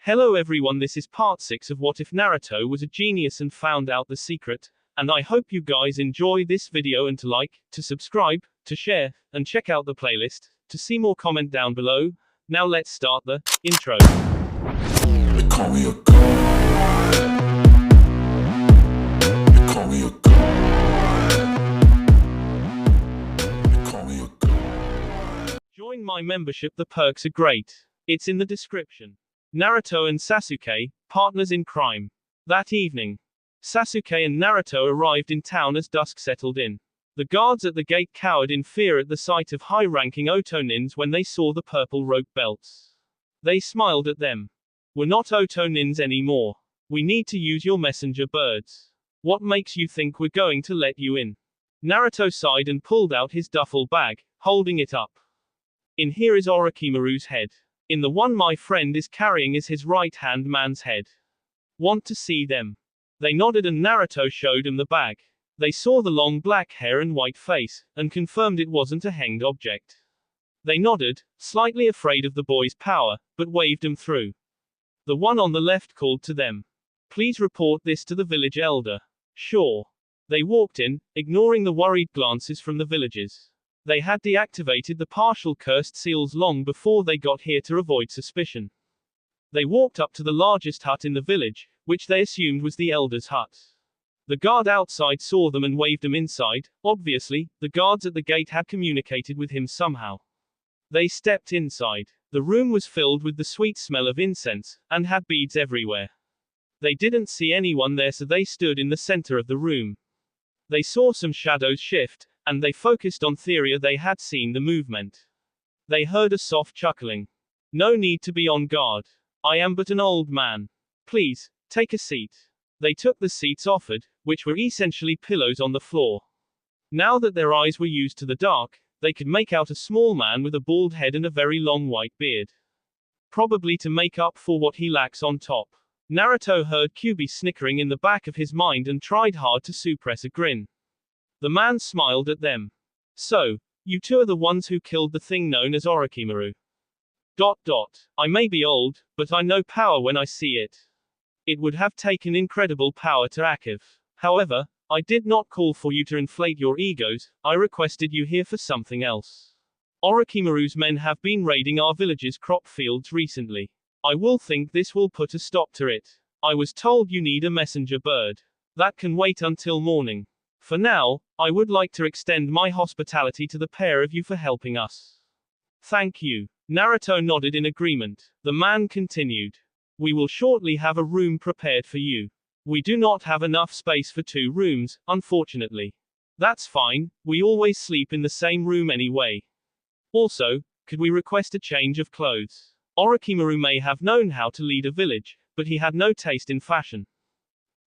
Hello everyone, this is part 6 of What If Naruto Was a Genius and Found Out the Secret, and I hope you guys enjoy this video and to like, to subscribe, to share, and check out the playlist, to see more comment down below. Now let's start the intro. They call me a god. They call me a god. They call me a god. Join my membership, the perks are great. It's in the description. Naruto and Sasuke, partners in crime. That evening, Sasuke and Naruto arrived in town as dusk settled in. The guards at the gate cowered in fear at the sight of high-ranking Otonins when they saw the purple rope belts. They smiled at them. "We're not Otonins anymore. We need to use your messenger birds. What makes you think we're going to let you in?" Naruto sighed and pulled out his duffel bag, holding it up. "In here is Orochimaru's head. In the one my friend is carrying is his right-hand man's head. Want to see them?" They nodded and Naruto showed him the bag. They saw the long black hair and white face, and confirmed it wasn't a hanged object. They nodded, slightly afraid of the boy's power, but waved him through. The one on the left called to them. "Please report this to the village elder." "Sure." They walked in, ignoring the worried glances from the villagers. They had deactivated the partial cursed seals long before they got here to avoid suspicion. They walked up to the largest hut in the village, which they assumed was the elder's hut. The guard outside saw them and waved them inside. Obviously, the guards at the gate had communicated with him somehow. They stepped inside. The room was filled with the sweet smell of incense, and had beads everywhere. They didn't see anyone there, so they stood in the center of the room. They saw some shadows shift, and they focused on Theria. They had seen the movement. They heard a soft chuckling. "No need to be on guard. I am but an old man. Please, take a seat." They took the seats offered, which were essentially pillows on the floor. Now that their eyes were used to the dark, they could make out a small man with a bald head and a very long white beard. Probably to make up for what he lacks on top. Naruto heard Kyuubi snickering in the back of his mind and tried hard to suppress a grin. The man smiled at them. "So, you two are the ones who killed the thing known as Orochimaru. ... I may be old, but I know power when I see it. It would have taken incredible power to achieve. However, I did not call for you to inflate your egos. I requested you here for something else. Orochimaru's men have been raiding our village's crop fields recently. I will think this will put a stop to it. I was told you need a messenger bird. That can wait until morning. For now, I would like to extend my hospitality to the pair of you for helping us." "Thank you." Naruto nodded in agreement. The man continued. "We will shortly have a room prepared for you. We do not have enough space for 2 rooms, unfortunately. That's fine, we always sleep in the same room anyway. Also, could we request a change of clothes? Orochimaru may have known how to lead a village, but he had no taste in fashion."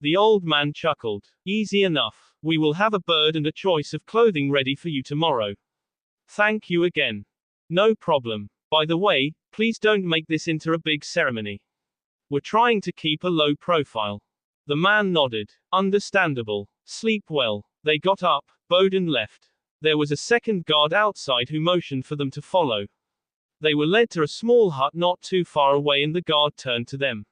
The old man chuckled. "Easy enough. We will have a bird and a choice of clothing ready for you tomorrow." "Thank you again." "No problem. By the way, please don't make this into a big ceremony. We're trying to keep a low profile." The man nodded. "Understandable. Sleep well." They got up, bowed and left. There was a second guard outside who motioned for them to follow. They were led to a small hut not too far away and the guard turned to them.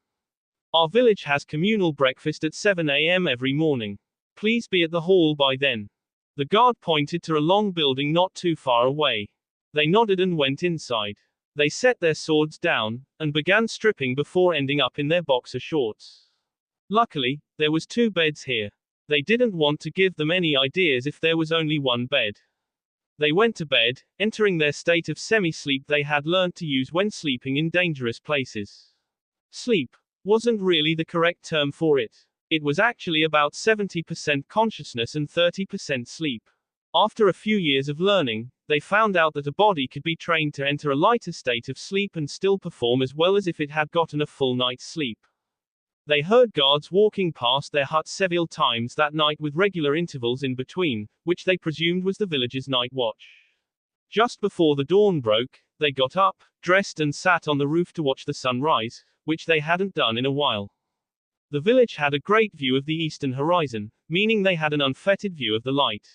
"Our village has communal breakfast at 7 a.m. every morning. Please be at the hall by then." The guard pointed to a long building not too far away. They nodded and went inside. They set their swords down, and began stripping before ending up in their boxer shorts. Luckily, there was 2 beds here. They didn't want to give them any ideas if there was only 1 bed. They went to bed, entering their state of semi-sleep they had learned to use when sleeping in dangerous places. Sleep wasn't really the correct term for it. It was actually about 70% consciousness and 30% sleep. After a few years of learning, they found out that a body could be trained to enter a lighter state of sleep and still perform as well as if it had gotten a full night's sleep. They heard guards walking past their hut several times that night with regular intervals in between, which they presumed was the village's night watch. Just before the dawn broke, they got up, dressed and sat on the roof to watch the sun rise, which they hadn't done in a while. The village had a great view of the eastern horizon, meaning they had an unfettered view of the light.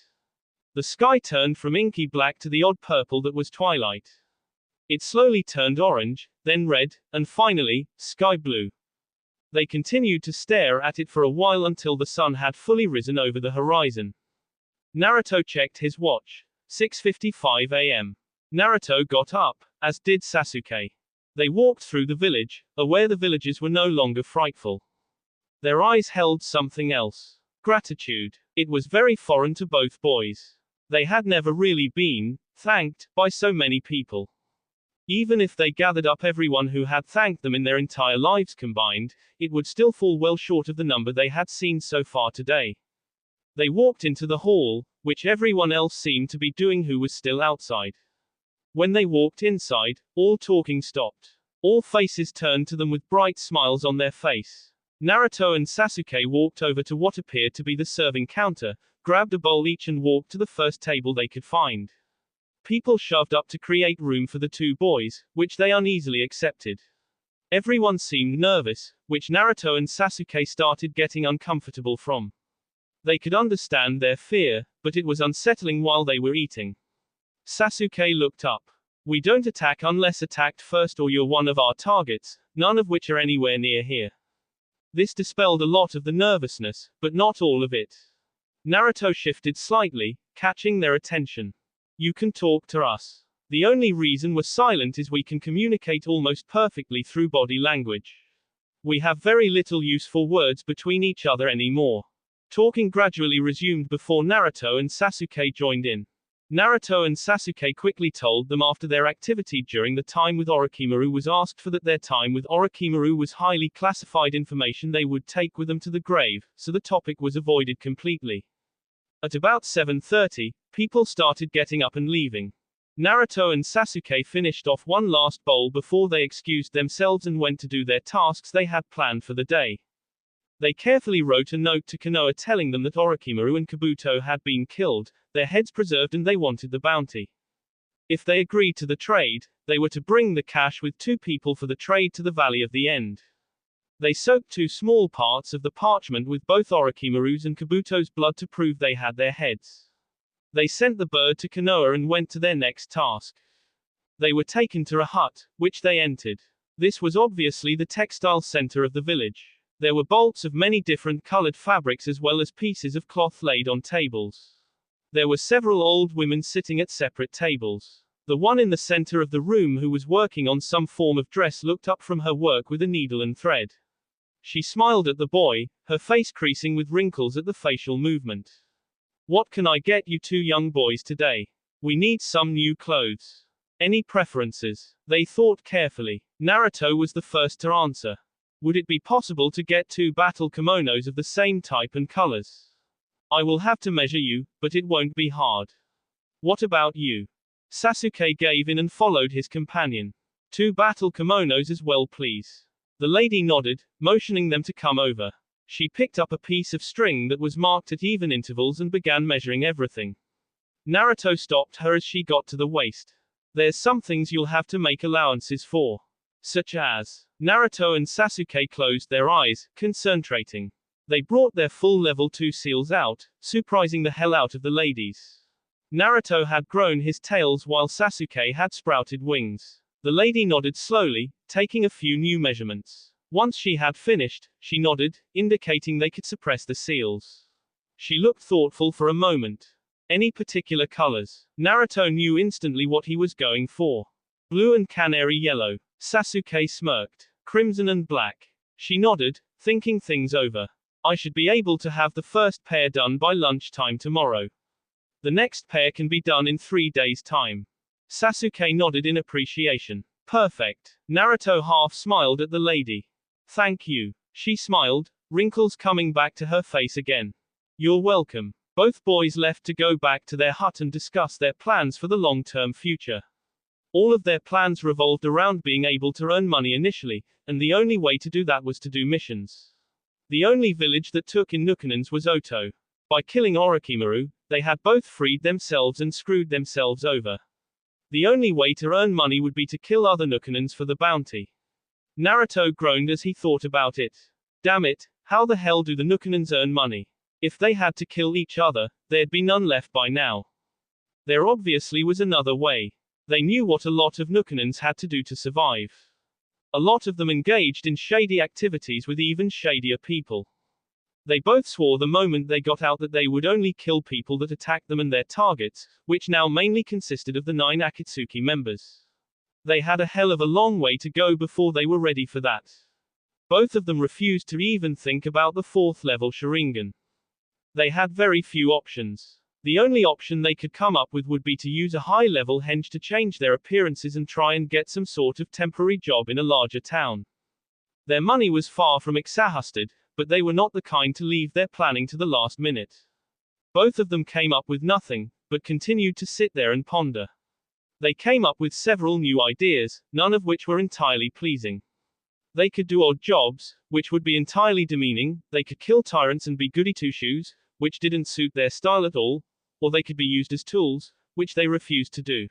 The sky turned from inky black to the odd purple that was twilight. It slowly turned orange, then red, and finally, sky blue. They continued to stare at it for a while until the sun had fully risen over the horizon. Naruto checked his watch. 6:55 a.m. Naruto got up, as did Sasuke. They walked through the village, aware the villagers were no longer frightful. Their eyes held something else. Gratitude. It was very foreign to both boys. They had never really been thanked by so many people. Even if they gathered up everyone who had thanked them in their entire lives combined, it would still fall well short of the number they had seen so far today. They walked into the hall, which everyone else seemed to be doing who was still outside. When they walked inside, all talking stopped. All faces turned to them with bright smiles on their face. Naruto and Sasuke walked over to what appeared to be the serving counter, grabbed a bowl each and walked to the first table they could find. People shoved up to create room for the two boys, which they uneasily accepted. Everyone seemed nervous, which Naruto and Sasuke started getting uncomfortable from. They could understand their fear, but it was unsettling while they were eating. Sasuke looked up. We don't attack unless attacked first or you're one of our targets, none of which are anywhere near here. This dispelled a lot of the nervousness, but not all of it. Naruto shifted slightly, catching their attention. You can talk to us. The only reason we're silent is we can communicate almost perfectly through body language. We have very little use for words between each other anymore. Talking gradually resumed before Naruto and Sasuke joined in. Naruto and Sasuke quickly told them after their activity during the time with Orochimaru was asked for that their time with Orochimaru was highly classified information they would take with them to the grave, so the topic was avoided completely. At about 7:30, people started getting up and leaving. Naruto and Sasuke finished off one last bowl before they excused themselves and went to do their tasks they had planned for the day. They carefully wrote a note to Konoha telling them that Orochimaru and Kabuto had been killed, their heads preserved and they wanted the bounty. If they agreed to the trade, they were to bring the cash with 2 people for the trade to the Valley of the End. They soaked 2 small parts of the parchment with both Orochimaru's and Kabuto's blood to prove they had their heads. They sent the bird to Konoha and went to their next task. They were taken to a hut, which they entered. This was obviously the textile center of the village. There were bolts of many different colored fabrics as well as pieces of cloth laid on tables. There were several old women sitting at separate tables. The one in the center of the room who was working on some form of dress looked up from her work with a needle and thread. She smiled at the boy, her face creasing with wrinkles at the facial movement. What can I get you 2 young boys today? We need some new clothes. Any preferences? They thought carefully. Naruto was the first to answer. Would it be possible to get 2 battle kimonos of the same type and colors? I will have to measure you, but it won't be hard. What about you? Sasuke gave in and followed his companion. 2 battle kimonos as well, please. The lady nodded, motioning them to come over. She picked up a piece of string that was marked at even intervals and began measuring everything. Naruto stopped her as she got to the waist. There's some things you'll have to make allowances for. Such as. Naruto and Sasuke closed their eyes, concentrating. They brought their full level 2 seals out, surprising the hell out of the ladies. Naruto had grown his tails while Sasuke had sprouted wings. The lady nodded slowly, taking a few new measurements. Once she had finished, she nodded, indicating they could suppress the seals. She looked thoughtful for a moment. Any particular colors? Naruto knew instantly what he was going for. Blue and canary yellow. Sasuke smirked. Crimson and black. She nodded, thinking things over. I should be able to have the first pair done by lunchtime tomorrow. The next pair can be done in 3 days' time. Sasuke nodded in appreciation. Perfect. Naruto half smiled at the lady. Thank you. She smiled, wrinkles coming back to her face again. You're welcome. Both boys left to go back to their hut and discuss their plans for the long-term future. All of their plans revolved around being able to earn money initially, and the only way to do that was to do missions. The only village that took in Nukanons was Oto. By killing Orochimaru, they had both freed themselves and screwed themselves over. The only way to earn money would be to kill other Nukanons for the bounty. Naruto groaned as he thought about it. Damn it, how the hell do the Nukanons earn money? If they had to kill each other, there'd be none left by now. There obviously was another way. They knew what a lot of Nukanans had to do to survive. A lot of them engaged in shady activities with even shadier people. They both swore the moment they got out that they would only kill people that attacked them and their targets, which now mainly consisted of the 9 Akatsuki members. They had a hell of a long way to go before they were ready for that. Both of them refused to even think about the 4th level Sharingan. They had very few options. The only option they could come up with would be to use a high-level henge to change their appearances and try and get some sort of temporary job in a larger town. Their money was far from exhausted, but they were not the kind to leave their planning to the last minute. Both of them came up with nothing, but continued to sit there and ponder. They came up with several new ideas, none of which were entirely pleasing. They could do odd jobs, which would be entirely demeaning, they could kill tyrants and be goody two-shoes, which didn't suit their style at all, or they could be used as tools, which they refused to do.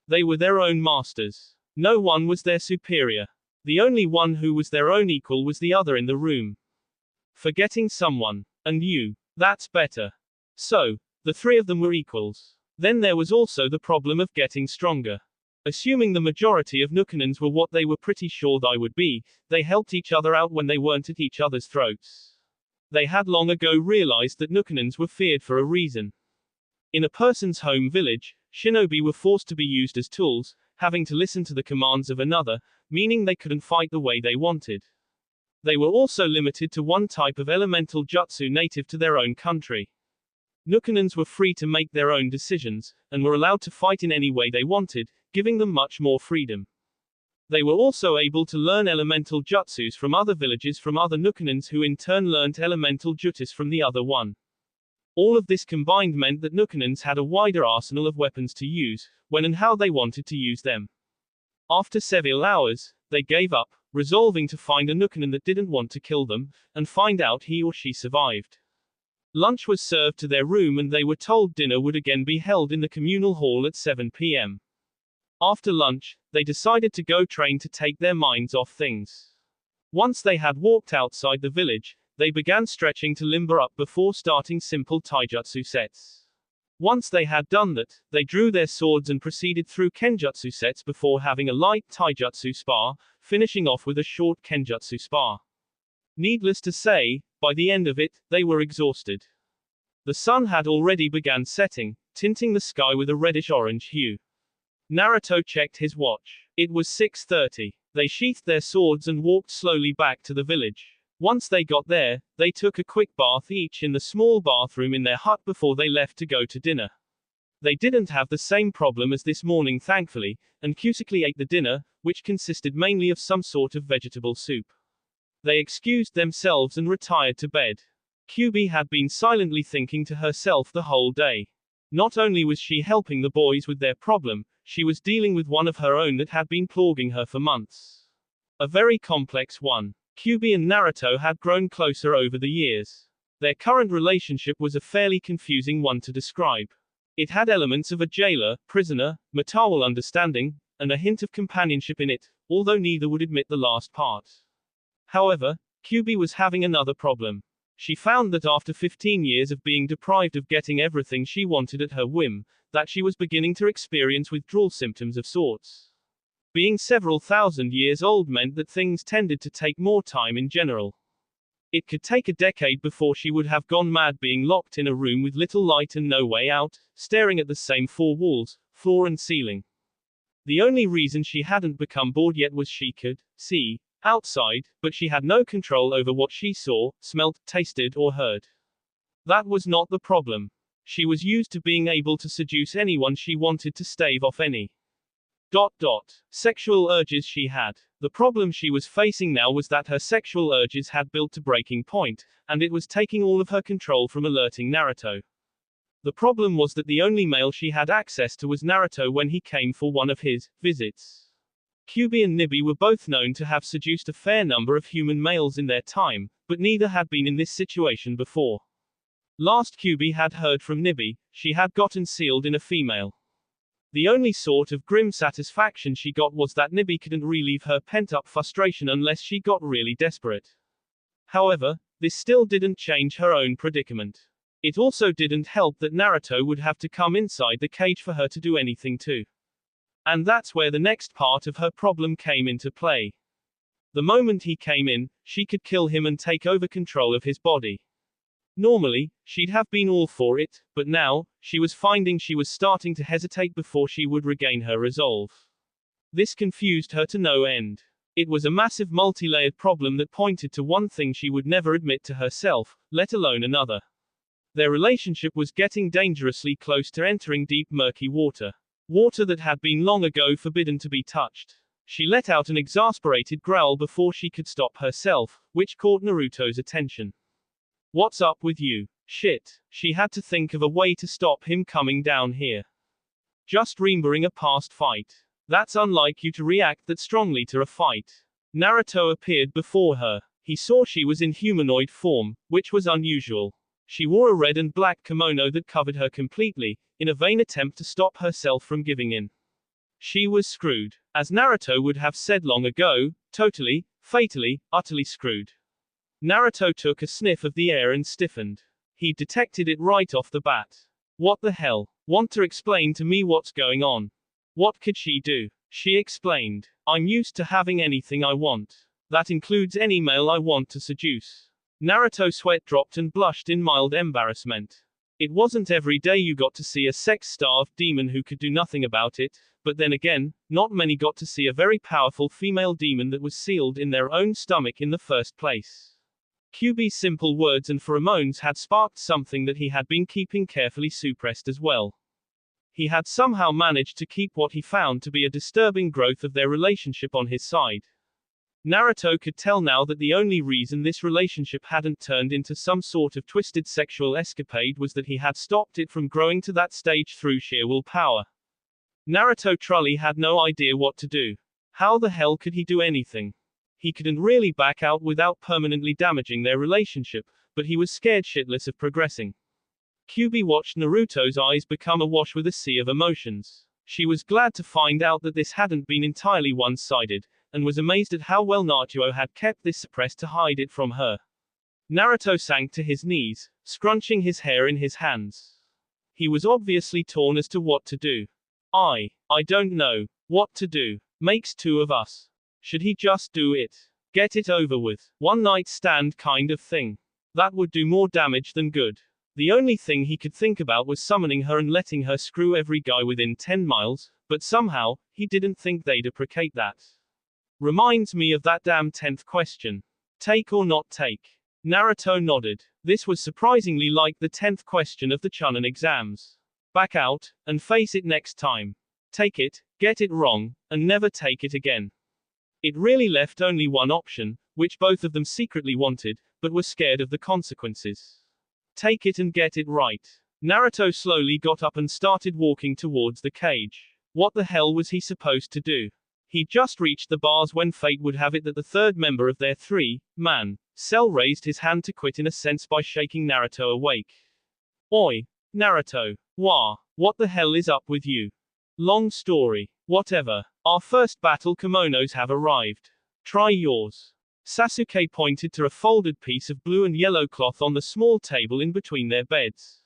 They were their own masters. No one was their superior. The only one who was their own equal was the other in the room. Forgetting someone. And you. That's better. So, the 3 of them were equals. Then there was also the problem of getting stronger. Assuming the majority of Nukanans were what they were pretty sure they would be, they helped each other out when they weren't at each other's throats. They had long ago realized that Nukanans were feared for a reason. In a person's home village, shinobi were forced to be used as tools, having to listen to the commands of another, meaning they couldn't fight the way they wanted. They were also limited to one type of elemental jutsu native to their own country. Nukanans were free to make their own decisions, and were allowed to fight in any way they wanted, giving them much more freedom. They were also able to learn elemental jutsus from other villages from other Nukanans who in turn learned elemental jutsus from the other one. All of this combined meant that Nukanans had a wider arsenal of weapons to use, when and how they wanted to use them. After several hours, they gave up, resolving to find a Nukanan that didn't want to kill them, and find out he or she survived. Lunch was served to their room and they were told dinner would again be held in the communal hall at 7 p.m. After lunch, they decided to go train to take their minds off things. Once they had walked outside the village, they began stretching to limber up before starting simple taijutsu sets. Once they had done that, they drew their swords and proceeded through kenjutsu sets before having a light taijutsu spar, finishing off with a short kenjutsu spar. Needless to say, by the end of it, they were exhausted. The sun had already begun setting, tinting the sky with a reddish-orange hue. Naruto checked his watch. It was 6:30. They sheathed their swords and walked slowly back to the village. Once they got there, they took a quick bath each in the small bathroom in their hut before they left to go to dinner. They didn't have the same problem as this morning thankfully, and quickly ate the dinner, which consisted mainly of some sort of vegetable soup. They excused themselves and retired to bed. Kyubi had been silently thinking to herself the whole day. Not only was she helping the boys with their problem, she was dealing with one of her own that had been plaguing her for months. A very complex one. Kyubi and Naruto had grown closer over the years. Their current relationship was a fairly confusing one to describe. It had elements of a jailer, prisoner, mutual understanding, and a hint of companionship in it, although neither would admit the last part. However, Kyubi was having another problem. She found that after 15 years of being deprived of getting everything she wanted at her whim, that she was beginning to experience withdrawal symptoms of sorts. Being several thousand years old meant that things tended to take more time in general. It could take a decade before she would have gone mad being locked in a room with little light and no way out, staring at the same 4 walls, floor and ceiling. The only reason she hadn't become bored yet was she could see outside, but she had no control over what she saw, smelt, tasted or heard. That was not the problem. She was used to being able to seduce anyone she wanted to stave off any sexual urges she had. The problem she was facing now was that her sexual urges had built to breaking point, and it was taking all of her control from alerting Naruto. The problem was that the only male she had access to was Naruto when he came for one of his visits. Kyubi and Nibi were both known to have seduced a fair number of human males in their time, but neither had been in this situation before. Last Kyubi had heard from Nibi, she had gotten sealed in a female. The only sort of grim satisfaction she got was that Nibi couldn't relieve her pent-up frustration unless she got really desperate. However, this still didn't change her own predicament. It also didn't help that Naruto would have to come inside the cage for her to do anything too. And that's where the next part of her problem came into play. The moment he came in, she could kill him and take over control of his body. Normally, she'd have been all for it, but now, she was finding she was starting to hesitate before she would regain her resolve. This confused her to no end. It was a massive multi-layered problem that pointed to one thing she would never admit to herself, let alone another. Their relationship was getting dangerously close to entering deep murky water. Water that had been long ago forbidden to be touched. She let out an exasperated growl before she could stop herself, which caught Naruto's attention. What's up with you? Shit. She had to think of a way to stop him coming down here. Just remembering a past fight. That's unlike you to react that strongly to a fight. Naruto appeared before her. He saw she was in humanoid form, which was unusual. She wore a red and black kimono that covered her completely, in a vain attempt to stop herself from giving in. She was screwed. As Naruto would have said long ago, totally, fatally, utterly screwed. Naruto took a sniff of the air and stiffened. He detected it right off the bat. What the hell? Want to explain to me what's going on? What could she do? She explained. I'm used to having anything I want. That includes any male I want to seduce. Naruto's sweat dropped and blushed in mild embarrassment. It wasn't every day you got to see a sex-starved demon who could do nothing about it, but then again, not many got to see a very powerful female demon that was sealed in their own stomach in the first place. QB's simple words and pheromones had sparked something that he had been keeping carefully suppressed as well. He had somehow managed to keep what he found to be a disturbing growth of their relationship on his side. Naruto could tell now that the only reason this relationship hadn't turned into some sort of twisted sexual escapade was that he had stopped it from growing to that stage through sheer willpower. Naruto truly had no idea what to do. How the hell could he do anything? He couldn't really back out without permanently damaging their relationship, but he was scared shitless of progressing. QB watched Naruto's eyes become awash with a sea of emotions. She was glad to find out that this hadn't been entirely one-sided, and was amazed at how well Naruto had kept this suppressed to hide it from her. Naruto sank to his knees, scrunching his hair in his hands. He was obviously torn as to what to do. I don't know what to do. Makes two of us. Should he just do it? Get it over with. One night stand kind of thing. That would do more damage than good. The only thing he could think about was summoning her and letting her screw every guy within 10 miles, but somehow, he didn't think they'd appreciate that. Reminds me of that damn 10th question. Take or not take? Naruto nodded. This was surprisingly like the 10th question of the Chunin exams. Back out, and face it next time. Take it, get it wrong, and never take it again. It really left only one option, which both of them secretly wanted, but were scared of the consequences. Take it and get it right. Naruto slowly got up and started walking towards the cage. What the hell was he supposed to do? He'd just reached the bars when fate would have it that the third member of their three-man cell raised his hand to quit in a sense by shaking Naruto awake. Oi, Naruto. Wah, what the hell is up with you? Long story. Whatever. Our first battle kimonos have arrived. Try yours. Sasuke pointed to a folded piece of blue and yellow cloth on the small table in between their beds.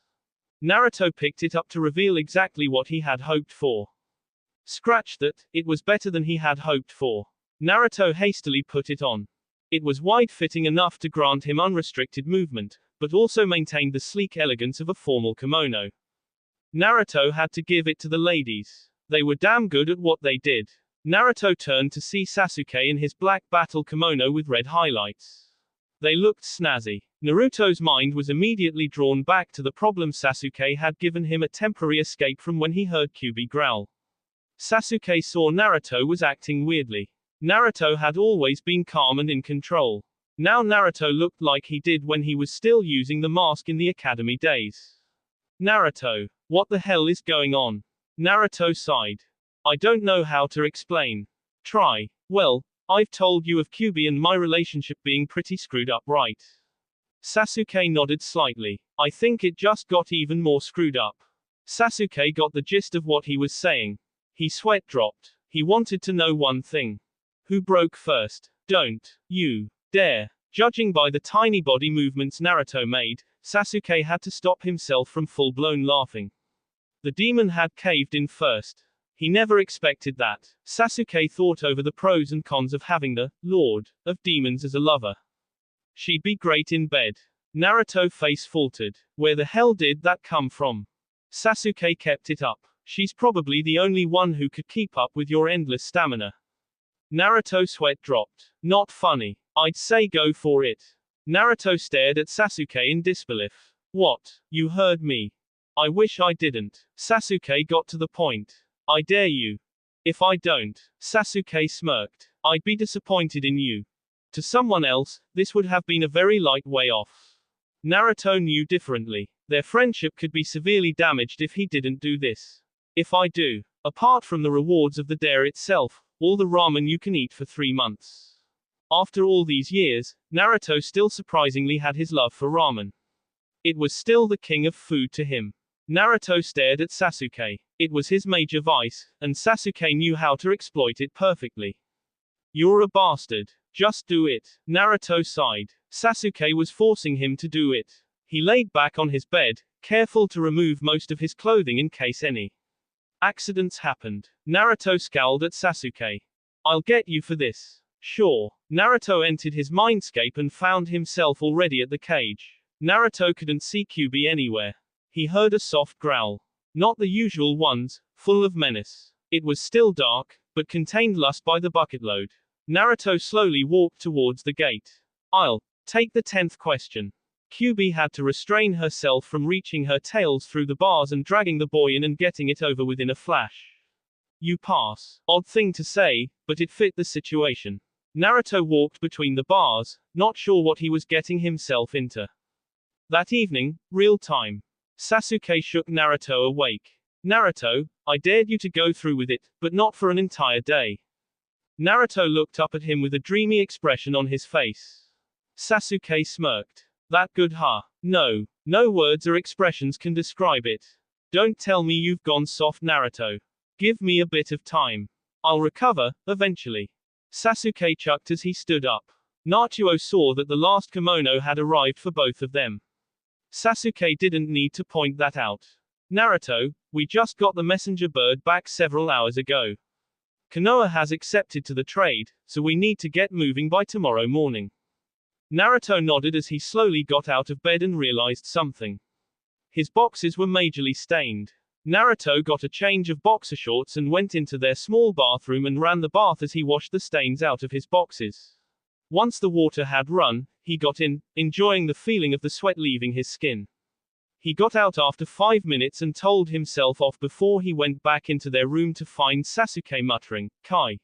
Naruto picked it up to reveal exactly what he had hoped for. Scratch that, it was better than he had hoped for. Naruto hastily put it on. It was wide-fitting enough to grant him unrestricted movement, but also maintained the sleek elegance of a formal kimono. Naruto had to give it to the ladies. They were damn good at what they did. Naruto turned to see Sasuke in his black battle kimono with red highlights. They looked snazzy. Naruto's mind was immediately drawn back to the problem Sasuke had given him a temporary escape from when he heard Kyuubi growl. Sasuke saw Naruto was acting weirdly. Naruto had always been calm and in control. Now Naruto looked like he did when he was still using the mask in the academy days. Naruto. What the hell is going on? Naruto sighed. I don't know how to explain. Try. Well, I've told you of Kyuubi and my relationship being pretty screwed up, right? Sasuke nodded slightly. I think it just got even more screwed up. Sasuke got the gist of what he was saying. His sweat dropped. He wanted to know one thing. Who broke first? Don't you dare. Judging by the tiny body movements Naruto made, Sasuke had to stop himself from full-blown laughing. The demon had caved in first. He never expected that. Sasuke thought over the pros and cons of having the Lord of Demons as a lover. She'd be great in bed. Naruto face faltered. Where the hell did that come from? Sasuke kept it up. She's probably the only one who could keep up with your endless stamina. Naruto sweat dropped. Not funny. I'd say go for it. Naruto stared at Sasuke in disbelief. What? You heard me. I wish I didn't. Sasuke got to the point. I dare you. If I don't, Sasuke smirked, I'd be disappointed in you. To someone else, this would have been a very light way off. Naruto knew differently. Their friendship could be severely damaged if he didn't do this. If I do, apart from the rewards of the dare itself, all the ramen you can eat for 3 months. After all these years, Naruto still surprisingly had his love for ramen. It was still the king of food to him. Naruto stared at Sasuke. It was his major vice, and Sasuke knew how to exploit it perfectly. You're a bastard. Just do it. Naruto sighed. Sasuke was forcing him to do it. He laid back on his bed, careful to remove most of his clothing in case any accidents happened. Naruto scowled at Sasuke. I'll get you for this. Sure. Naruto entered his mindscape and found himself already at the cage. Naruto couldn't see Kyuubi anywhere. He heard a soft growl. Not the usual ones, full of menace. It was still dark, but contained lust by the bucketload. Naruto slowly walked towards the gate. I'll take the 10th question. Kyuubi had to restrain herself from reaching her tails through the bars and dragging the boy in and getting it over within a flash. You pass. Odd thing to say, but it fit the situation. Naruto walked between the bars, not sure what he was getting himself into. That evening, real time. Sasuke shook Naruto awake. Naruto, I dared you to go through with it, but not for an entire day. Naruto looked up at him with a dreamy expression on his face. Sasuke smirked. That good, huh? No. No words or expressions can describe it. Don't tell me you've gone soft, Naruto. Give me a bit of time. I'll recover, eventually. Sasuke chucked as he stood up. Naruto saw that the last kimono had arrived for both of them. Sasuke didn't need to point that out. Naruto, we just got the messenger bird back several hours ago. Konoha has accepted to the trade, so we need to get moving by tomorrow morning. Naruto nodded as he slowly got out of bed and realized something. His boxes were majorly stained. Naruto got a change of boxer shorts and went into their small bathroom and ran the bath as he washed the stains out of his boxes. Once the water had run, he got in, enjoying the feeling of the sweat leaving his skin. He got out after 5 minutes and told himself off before he went back into their room to find Sasuke muttering, Kai.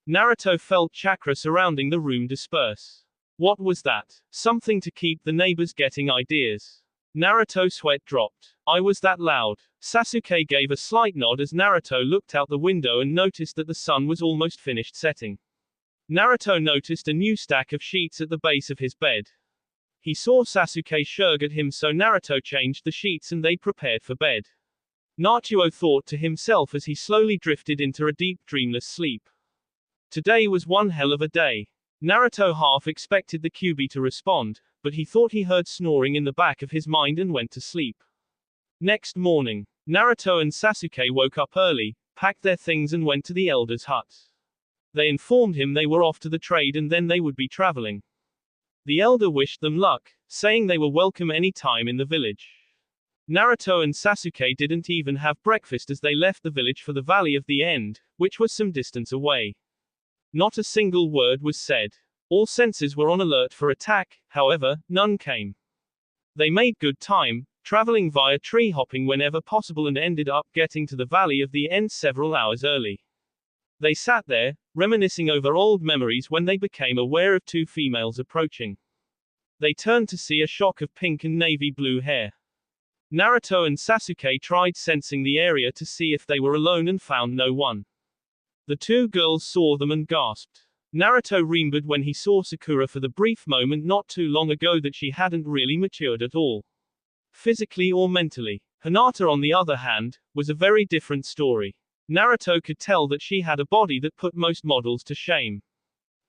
Naruto felt chakra surrounding the room disperse. What was that? Something to keep the neighbors getting ideas. Naruto sweat dropped. I was that loud. Sasuke gave a slight nod as Naruto looked out the window and noticed that the sun was almost finished setting. Naruto noticed a new stack of sheets at the base of his bed. He saw Sasuke shrug at him, so Naruto changed the sheets and they prepared for bed. Naruto thought to himself as he slowly drifted into a deep dreamless sleep. Today was one hell of a day. Naruto half expected the Kyuubi to respond, but he thought he heard snoring in the back of his mind and went to sleep. Next morning, Naruto and Sasuke woke up early, packed their things and went to the elder's hut. They informed him they were off to the trade and then they would be traveling. The elder wished them luck, saying they were welcome any time in the village. Naruto and Sasuke didn't even have breakfast as they left the village for the Valley of the End, which was some distance away. Not a single word was said. All senses were on alert for attack, however, none came. They made good time, traveling via tree hopping whenever possible and ended up getting to the Valley of the End several hours early. They sat there, reminiscing over old memories when they became aware of 2 females approaching. They turned to see a shock of pink and navy blue hair. Naruto and Sasuke tried sensing the area to see if they were alone and found no one. The 2 girls saw them and gasped. Naruto remembered when he saw Sakura for the brief moment not too long ago that she hadn't really matured at all. Physically or mentally. Hinata, on the other hand, was a very different story. Naruto could tell that she had a body that put most models to shame.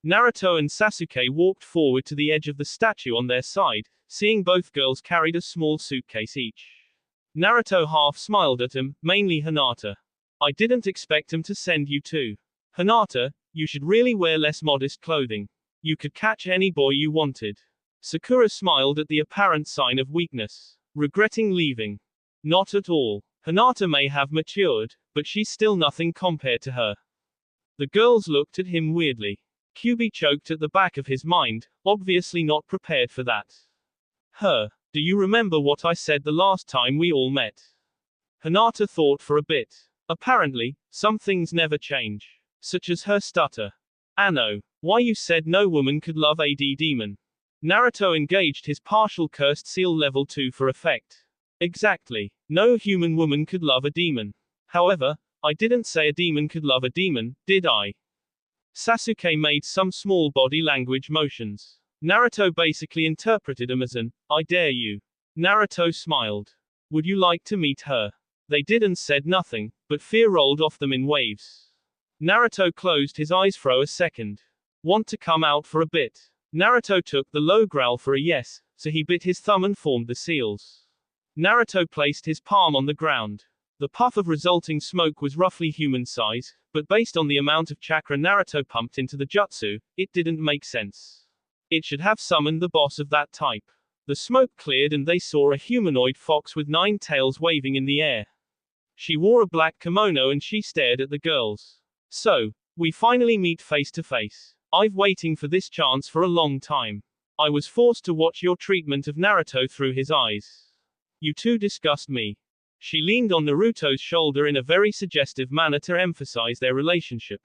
Naruto and Sasuke walked forward to the edge of the statue on their side, seeing both girls carried a small suitcase each. Naruto half smiled at him, mainly Hinata. I didn't expect him to send you to. Hinata, you should really wear less modest clothing. You could catch any boy you wanted. Sakura smiled at the apparent sign of weakness. Regretting leaving? Not at all. Hinata may have matured, but she's still nothing compared to her. The girls looked at him weirdly. Kyubi choked at the back of his mind, obviously not prepared for that. Do you remember what I said the last time we all met? Hinata thought for a bit. Apparently, some things never change. Such as her stutter. Anno. Why you said no woman could love a demon. Naruto engaged his partial cursed seal level 2 for effect. Exactly. No human woman could love a demon. However, I didn't say a demon could love a demon, did I? Sasuke made some small body language motions. Naruto basically interpreted them as an, I dare you. Naruto smiled. Would you like to meet her? They did and said nothing, but fear rolled off them in waves. Naruto closed his eyes for a second. Want to come out for a bit? Naruto took the low growl for a yes, so he bit his thumb and formed the seals. Naruto placed his palm on the ground. The puff of resulting smoke was roughly human size, but based on the amount of chakra Naruto pumped into the jutsu, it didn't make sense. It should have summoned the boss of that type. The smoke cleared and they saw a humanoid fox with 9 tails waving in the air. She wore a black kimono and she stared at the girls. So, we finally meet face to face. I've waiting for this chance for a long time. I was forced to watch your treatment of Naruto through his eyes. You two disgust me. She leaned on Naruto's shoulder in a very suggestive manner to emphasize their relationship.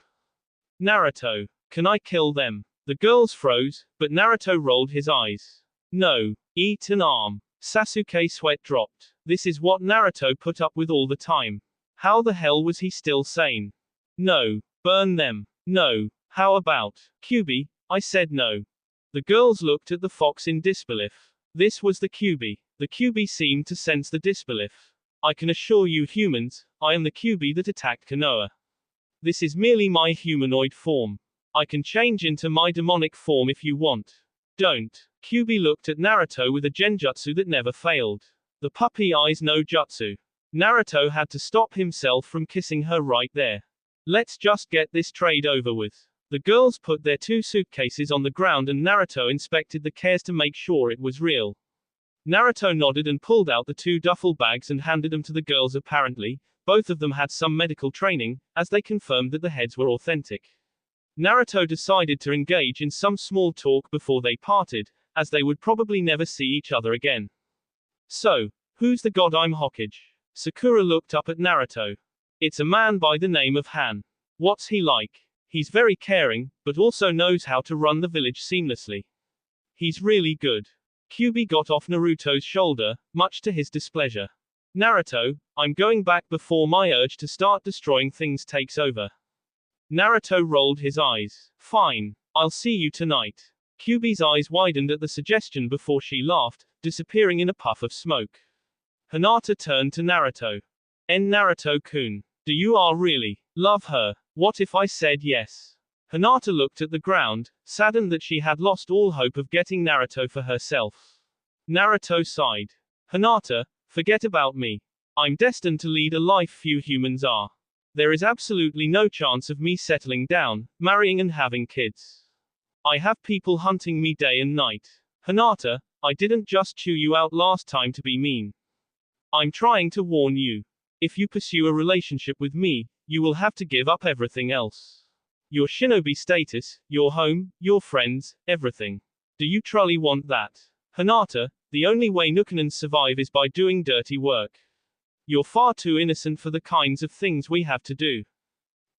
Naruto, can I kill them? The girls froze, but Naruto rolled his eyes. No. Eat an arm. Sasuke sweat dropped. This is what Naruto put up with all the time. How the hell was he still sane? No. Burn them. No. How about, Kyubi? I said no. The girls looked at the fox in disbelief. This was the Kyubi. The Kyubi seemed to sense the disbelief. I can assure you humans, I am the Kyubi that attacked Konoha. This is merely my humanoid form. I can change into my demonic form if you want. Don't. Kyubi looked at Naruto with a genjutsu that never failed. The puppy eyes no jutsu. Naruto had to stop himself from kissing her right there. Let's just get this trade over with. The girls put their 2 suitcases on the ground and Naruto inspected the case to make sure it was real. Naruto nodded and pulled out the 2 duffel bags and handed them to the girls. Apparently, both of them had some medical training, as they confirmed that the heads were authentic. Naruto decided to engage in some small talk before they parted, as they would probably never see each other again. So, who's the god I'm Hokage? Sakura looked up at Naruto. It's a man by the name of Han. What's he like? He's very caring, but also knows how to run the village seamlessly. He's really good. Kyubi got off Naruto's shoulder, much to his displeasure. Naruto, I'm going back before my urge to start destroying things takes over. Naruto rolled his eyes. Fine. I'll see you tonight. Kyubi's eyes widened at the suggestion before she laughed, disappearing in a puff of smoke. Hinata turned to Naruto. Naruto-kun. Do you really love her? What if I said yes? Hinata looked at the ground, saddened that she had lost all hope of getting Naruto for herself. Naruto sighed. Hinata, forget about me. I'm destined to lead a life few humans are. There is absolutely no chance of me settling down, marrying and having kids. I have people hunting me day and night. Hinata, I didn't just chew you out last time to be mean. I'm trying to warn you. If you pursue a relationship with me, you will have to give up everything else. Your shinobi status, your home, your friends, everything. Do you truly want that? Hinata, the only way Nukanans survive is by doing dirty work. You're far too innocent for the kinds of things we have to do.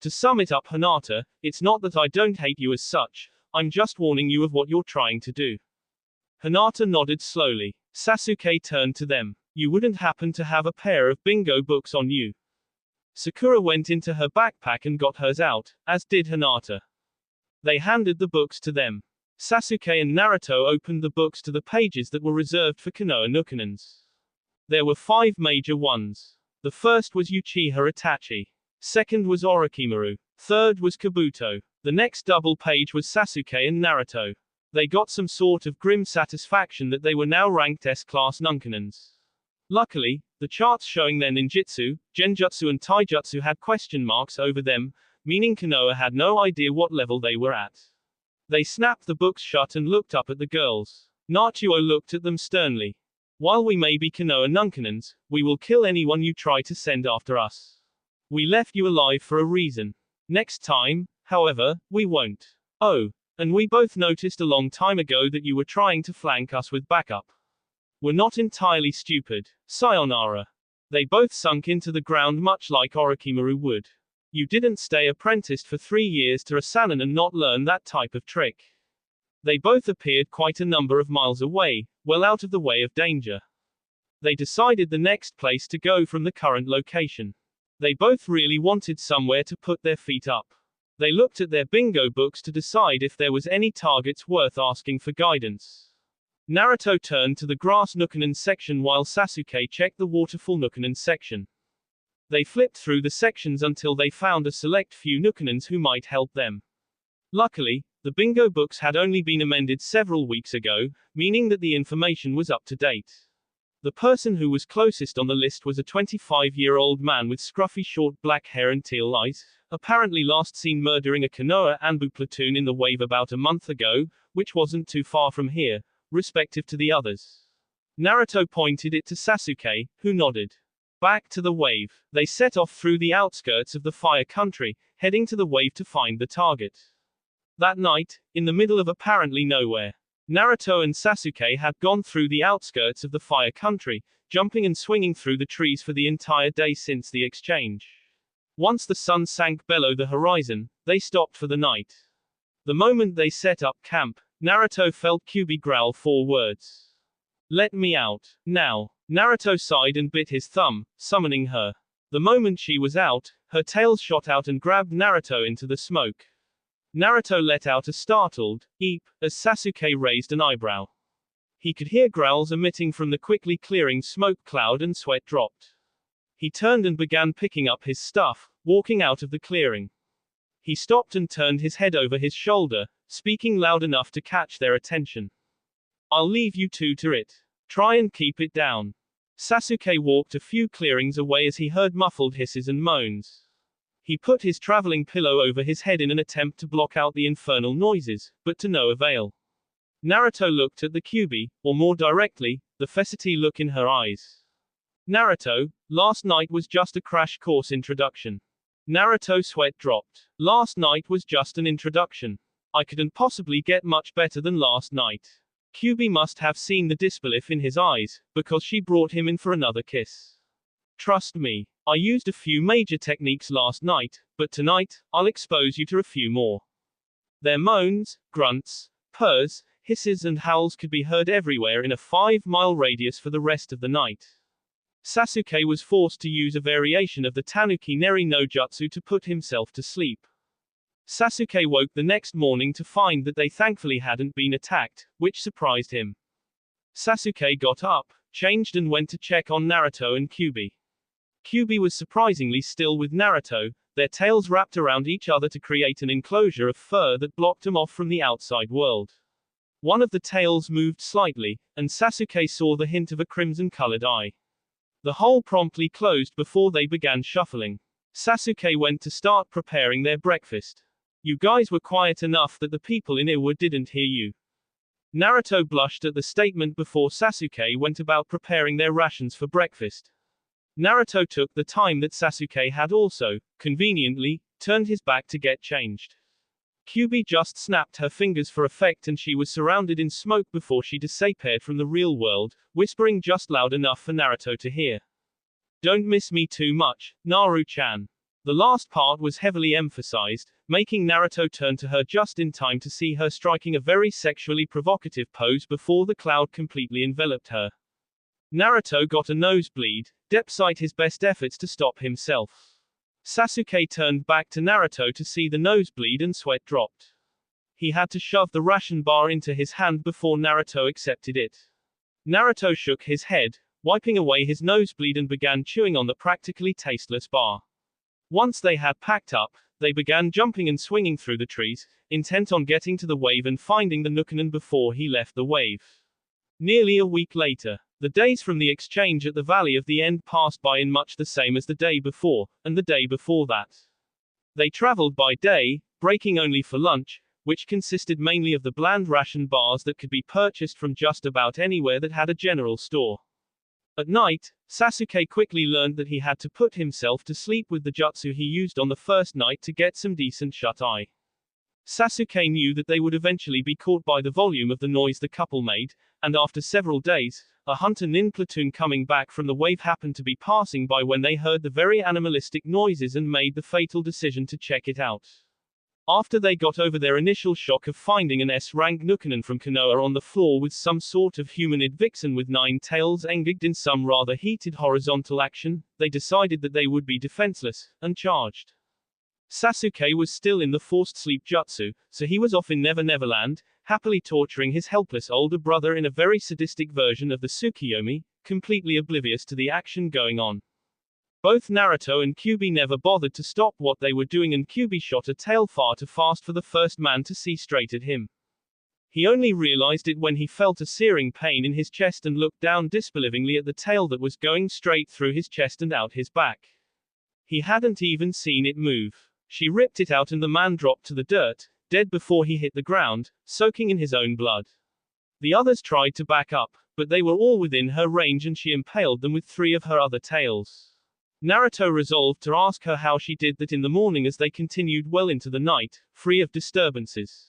To sum it up, Hinata, it's not that I don't hate you as such, I'm just warning you of what you're trying to do. Hinata nodded slowly. Sasuke turned to them. You wouldn't happen to have a pair of bingo books on you? Sakura went into her backpack and got hers out, as did Hinata. They handed the books to them. Sasuke and Naruto opened the books to the pages that were reserved for Konoha Nukanans. There were 5 major ones. The first was Uchiha Itachi. Second was Orochimaru. Third was Kabuto. The next double page was Sasuke and Naruto. They got some sort of grim satisfaction that they were now ranked S-class Nukanans. Luckily, the charts showing their ninjutsu, genjutsu and taijutsu had question marks over them, meaning Konoha had no idea what level they were at. They snapped the books shut and looked up at the girls. Naruto looked at them sternly. While we may be Konoha Nunkanons, we will kill anyone you try to send after us. We left you alive for a reason. Next time, however, we won't. Oh, and we both noticed a long time ago that you were trying to flank us with backup. We're not entirely stupid. Sayonara. They both sunk into the ground much like Orochimaru would. You didn't stay apprenticed for 3 years to a Sannin and not learn that type of trick. They both appeared quite a number of miles away, well out of the way of danger. They decided the next place to go from the current location. They both really wanted somewhere to put their feet up. They looked at their bingo books to decide if there was any targets worth asking for guidance. Naruto turned to the grass Nukanen section while Sasuke checked the waterfall Nukanen section. They flipped through the sections until they found a select few Nukanens who might help them. Luckily, the bingo books had only been amended several weeks ago, meaning that the information was up to date. The person who was closest on the list was a 25-year-old man with scruffy short black hair and teal eyes, apparently last seen murdering a Konoha Anbu platoon in the wave about a month ago, which wasn't too far from here, respective to the others. Naruto pointed it to Sasuke, who nodded. Back to the wave. They set off through the outskirts of the fire country, heading to the wave to find the target. That night, in the middle of apparently nowhere, Naruto and Sasuke had gone through the outskirts of the fire country, jumping and swinging through the trees for the entire day since the exchange. Once the sun sank below the horizon, they stopped for the night. The moment they set up camp, Naruto felt Kyuubi growl 4 words. Let me out. Now. Naruto sighed and bit his thumb, summoning her. The moment she was out, her tail shot out and grabbed Naruto into the smoke. Naruto let out a startled eep as Sasuke raised an eyebrow. He could hear growls emitting from the quickly clearing smoke cloud and sweat dropped. He turned and began picking up his stuff, walking out of the clearing. He stopped and turned his head over his shoulder, speaking loud enough to catch their attention. I'll leave you two to it. Try and keep it down. Sasuke walked a few clearings away as he heard muffled hisses and moans. He put his traveling pillow over his head in an attempt to block out the infernal noises, but to no avail. Naruto looked at the Kyuubi, or more directly, the fecity look in her eyes. Naruto, last night was just a crash course introduction. Naruto sweat dropped. Last night was just an introduction. I couldn't possibly get much better than last night. Kyuubi must have seen the disbelief in his eyes, because she brought him in for another kiss. Trust me, I used a few major techniques last night, but tonight, I'll expose you to a few more. Their moans, grunts, purrs, hisses and howls could be heard everywhere in a 5-mile radius for the rest of the night. Sasuke was forced to use a variation of the Tanuki Neri no Jutsu to put himself to sleep. Sasuke woke the next morning to find that they thankfully hadn't been attacked, which surprised him. Sasuke got up, changed and went to check on Naruto and Kyuubi. Kyuubi was surprisingly still with Naruto, their tails wrapped around each other to create an enclosure of fur that blocked them off from the outside world. One of the tails moved slightly, and Sasuke saw the hint of a crimson-colored eye. The hole promptly closed before they began shuffling. Sasuke went to start preparing their breakfast. You guys were quiet enough that the people in Iwa didn't hear you. Naruto blushed at the statement before Sasuke went about preparing their rations for breakfast. Naruto took the time that Sasuke had also, conveniently, turned his back to get changed. Kyuubi just snapped her fingers for effect and she was surrounded in smoke before she disappeared from the real world, whispering just loud enough for Naruto to hear. Don't miss me too much, Naru-chan. The last part was heavily emphasized, making Naruto turn to her just in time to see her striking a very sexually provocative pose before the cloud completely enveloped her. Naruto got a nosebleed, despite his best efforts to stop himself. Sasuke turned back to Naruto to see the nosebleed and sweat dropped. He had to shove the ration bar into his hand before Naruto accepted it. Naruto shook his head, wiping away his nosebleed and began chewing on the practically tasteless bar. Once they had packed up, they began jumping and swinging through the trees, intent on getting to the wave and finding the Nukanen before he left the wave. Nearly a week later, The days from the exchange at the Valley of the End passed by in much the same as the day before, and the day before that. They traveled by day, breaking only for lunch, which consisted mainly of the bland ration bars that could be purchased from just about anywhere that had a general store. At night, Sasuke quickly learned that he had to put himself to sleep with the jutsu he used on the first night to get some decent shut-eye. Sasuke knew that they would eventually be caught by the volume of the noise the couple made, and after several days, a hunter nin platoon coming back from the wave happened to be passing by when they heard the very animalistic noises and made the fatal decision to check it out. After they got over their initial shock of finding an S-rank Nukanen from Konoha on the floor with some sort of humanid vixen with 9 tails engaged in some rather heated horizontal action, they decided that they would be defenseless, and charged. Sasuke was still in the forced sleep jutsu, so he was off in Never Never Land, happily torturing his helpless older brother in a very sadistic version of the Tsukiyomi, completely oblivious to the action going on. Both Naruto and Kyuubi never bothered to stop what they were doing, and Kyuubi shot a tail far too fast for the first man to see straight at him. He only realized it when he felt a searing pain in his chest and looked down disbelievingly at the tail that was going straight through his chest and out his back. He hadn't even seen it move. She ripped it out and the man dropped to the dirt, dead before he hit the ground, soaking in his own blood. The others tried to back up, but they were all within her range and she impaled them with 3 of her other tails. Naruto resolved to ask her how she did that in the morning as they continued well into the night, free of disturbances.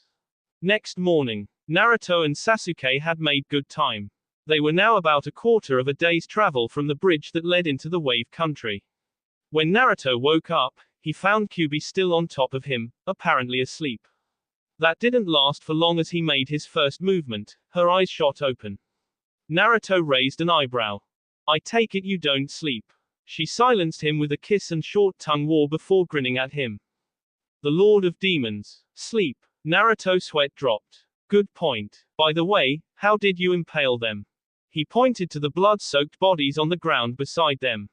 Next morning, Naruto and Sasuke had made good time. They were now about a quarter of a day's travel from the bridge that led into the wave country. When Naruto woke up, he found Kyuubi still on top of him, apparently asleep. That didn't last for long as he made his first movement, her eyes shot open. Naruto raised an eyebrow. "I take it you don't sleep." She silenced him with a kiss and short tongue war before grinning at him. "The Lord of Demons. Sleep." Naruto sweat dropped. "Good point. By the way, how did you impale them?" He pointed to the blood-soaked bodies on the ground beside them.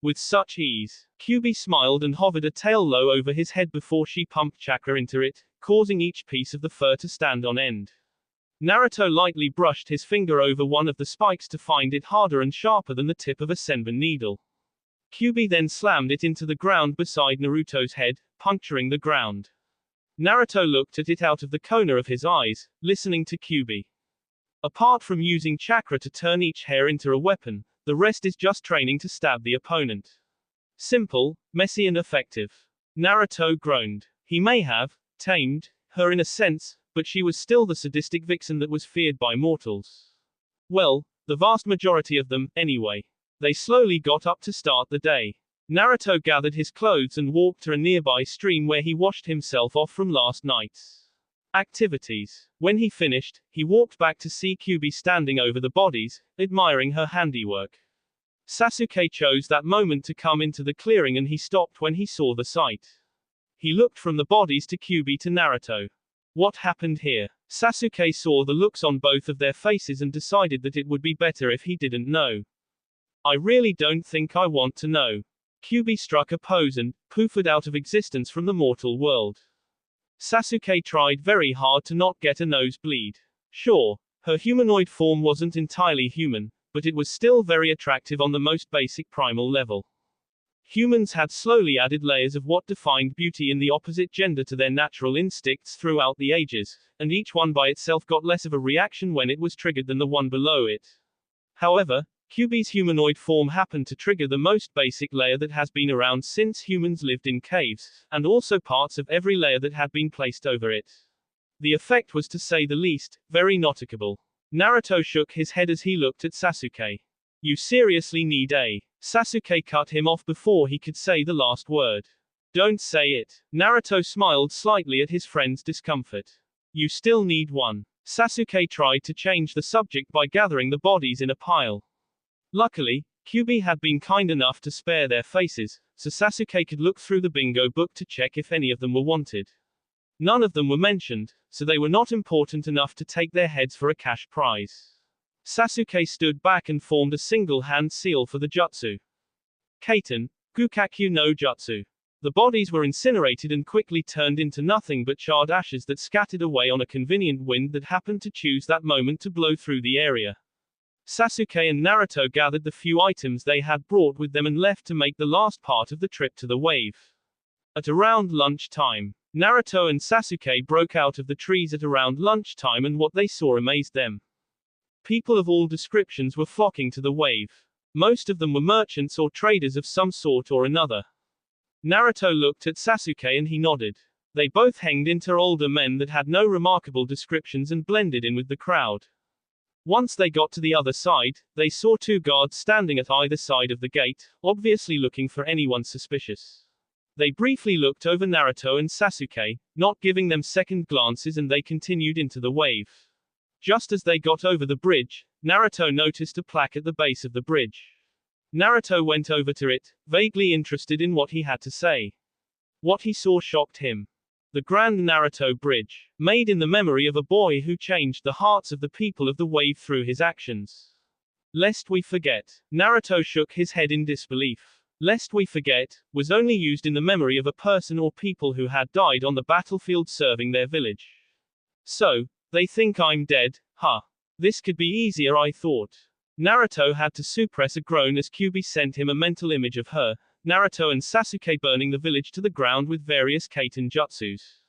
"With such ease." Kyuubi smiled and hovered a tail low over his head before she pumped chakra into it, causing each piece of the fur to stand on end. Naruto lightly brushed his finger over one of the spikes to find it harder and sharper than the tip of a senbon needle. Kyuubi then slammed it into the ground beside Naruto's head, puncturing the ground. Naruto looked at it out of the corner of his eyes, listening to Kyuubi. Apart from using chakra to turn each hair into a weapon, the rest is just training to stab the opponent. Simple, messy and effective. Naruto groaned. He may have tamed her in a sense, but she was still the sadistic vixen that was feared by mortals. Well, the vast majority of them, anyway. They slowly got up to start the day. Naruto gathered his clothes and walked to a nearby stream where he washed himself off from last night's activities. When he finished, he walked back to see Kyuubi standing over the bodies, admiring her handiwork. Sasuke chose that moment to come into the clearing and he stopped when he saw the sight. He looked from the bodies to Kyuubi to Naruto. What happened here? Sasuke saw the looks on both of their faces and decided that it would be better if he didn't know. "I really don't think I want to know." Kyuubi struck a pose and poofed out of existence from the mortal world. Sasuke tried very hard to not get a nosebleed. Sure, her humanoid form wasn't entirely human, but it was still very attractive on the most basic primal level. Humans had slowly added layers of what defined beauty in the opposite gender to their natural instincts throughout the ages, and each one by itself got less of a reaction when it was triggered than the one below it. However, Kyuubi's humanoid form happened to trigger the most basic layer that has been around since humans lived in caves, and also parts of every layer that had been placed over it. The effect was, to say the least, very noticeable. Naruto shook his head as he looked at Sasuke. "You seriously need a..." Sasuke cut him off before he could say the last word. "Don't say it." Naruto smiled slightly at his friend's discomfort. "You still need one." Sasuke tried to change the subject by gathering the bodies in a pile. Luckily, Kyuubi had been kind enough to spare their faces, so Sasuke could look through the bingo book to check if any of them were wanted. None of them were mentioned, so they were not important enough to take their heads for a cash prize. Sasuke stood back and formed a single-hand seal for the jutsu. Kaiten, Gukakyu no Jutsu. The bodies were incinerated and quickly turned into nothing but charred ashes that scattered away on a convenient wind that happened to choose that moment to blow through the area. Sasuke and Naruto gathered the few items they had brought with them and left to make the last part of the trip to the wave. At around lunchtime, Naruto and Sasuke broke out of the trees at around lunchtime, and what they saw amazed them. People of all descriptions were flocking to the wave. Most of them were merchants or traders of some sort or another. Naruto looked at Sasuke and he nodded. They both hanged into older men that had no remarkable descriptions and blended in with the crowd. Once they got to the other side, they saw two guards standing at either side of the gate, obviously looking for anyone suspicious. They briefly looked over Naruto and Sasuke, not giving them second glances, and they continued into the wave. Just as they got over the bridge, Naruto noticed a plaque at the base of the bridge. Naruto went over to it, vaguely interested in what he had to say. What he saw shocked him. The Grand Naruto Bridge, made in the memory of a boy who changed the hearts of the people of the wave through his actions. Lest we forget. Naruto shook his head in disbelief. Lest we forget was only used in the memory of a person or people who had died on the battlefield serving their village. So, they think I'm dead, huh? This could be easier, I thought. Naruto had to suppress a groan as Kyuubi sent him a mental image of her, Naruto and Sasuke burning the village to the ground with various Kaiten jutsus.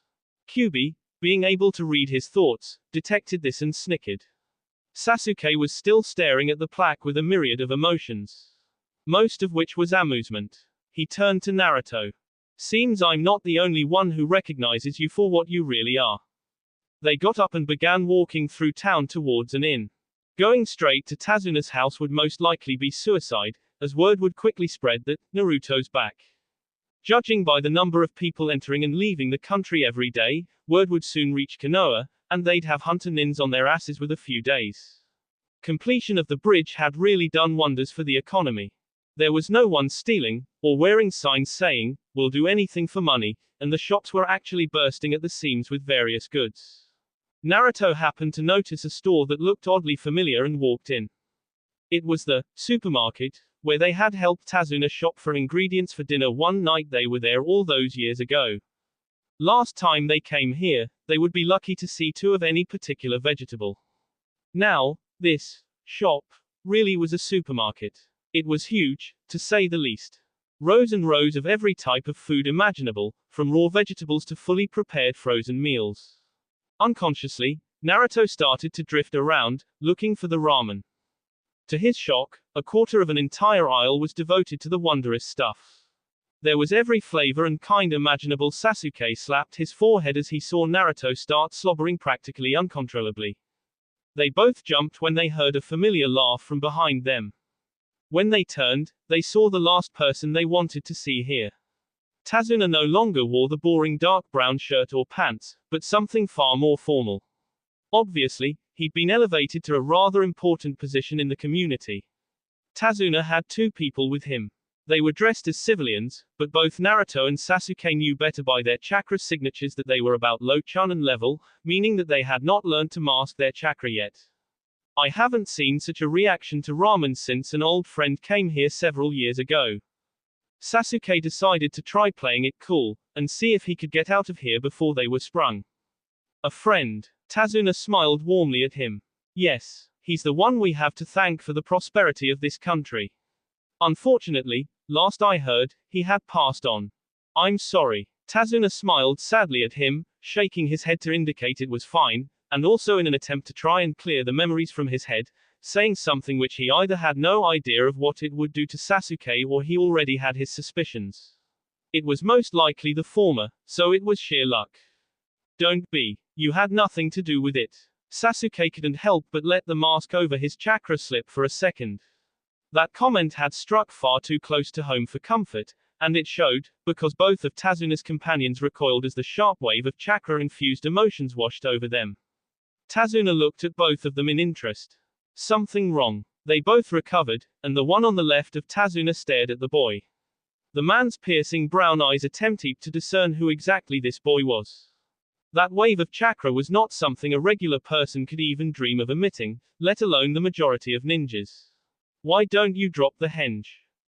Kyuubi, being able to read his thoughts, detected this and snickered. Sasuke was still staring at the plaque with a myriad of emotions, most of which was amusement. He turned to Naruto. Seems I'm not the only one who recognizes you for what you really are. They got up and began walking through town towards an inn. Going straight to Tazuna's house would most likely be suicide, as word would quickly spread that Naruto's back. Judging by the number of people entering and leaving the country every day, word would soon reach Konoha, and they'd have hunter nins on their asses with a few days. Completion of the bridge had really done wonders for the economy. There was no one stealing, or wearing signs saying, "We'll do anything for money," and the shops were actually bursting at the seams with various goods. Naruto happened to notice a store that looked oddly familiar and walked in. It was the supermarket, where they had helped Tazuna shop for ingredients for dinner one night they were there all those years ago. Last time they came here, they would be lucky to see two of any particular vegetable. Now, this shop really was a supermarket. It was huge, to say the least. Rows and rows of every type of food imaginable, from raw vegetables to fully prepared frozen meals. Unconsciously, Naruto started to drift around, looking for the ramen. To his shock, a quarter of an entire aisle was devoted to the wondrous stuff. There was every flavor and kind imaginable. Sasuke slapped his forehead as he saw Naruto start slobbering practically uncontrollably. They both jumped when they heard a familiar laugh from behind them. When they turned, they saw the last person they wanted to see here. Tazuna no longer wore the boring dark brown shirt or pants, but something far more formal. Obviously, he'd been elevated to a rather important position in the community. Tazuna had two people with him. They were dressed as civilians, but both Naruto and Sasuke knew better by their chakra signatures that they were about low Chunin level, meaning that they had not learned to mask their chakra yet. I haven't seen such a reaction to ramen since an old friend came here several years ago. Sasuke decided to try playing it cool, and see if he could get out of here before they were sprung. A friend. Tazuna smiled warmly at him. Yes, he's the one we have to thank for the prosperity of this country. Unfortunately, last I heard, he had passed on. I'm sorry. Tazuna smiled sadly at him, shaking his head to indicate it was fine, and also in an attempt to try and clear the memories from his head, saying something which he either had no idea of what it would do to Sasuke or he already had his suspicions. It was most likely the former, so it was sheer luck. Don't be. You had nothing to do with it. Sasuke couldn't help but let the mask over his chakra slip for a second. That comment had struck far too close to home for comfort, and it showed, because both of Tazuna's companions recoiled as the sharp wave of chakra-infused emotions washed over them. Tazuna looked at both of them in interest. Something wrong. They both recovered, and the one on the left of Tazuna stared at the boy. The man's piercing brown eyes attempted to discern who exactly this boy was. That wave of chakra was not something a regular person could even dream of emitting, let alone the majority of ninjas. Why don't you drop the henge?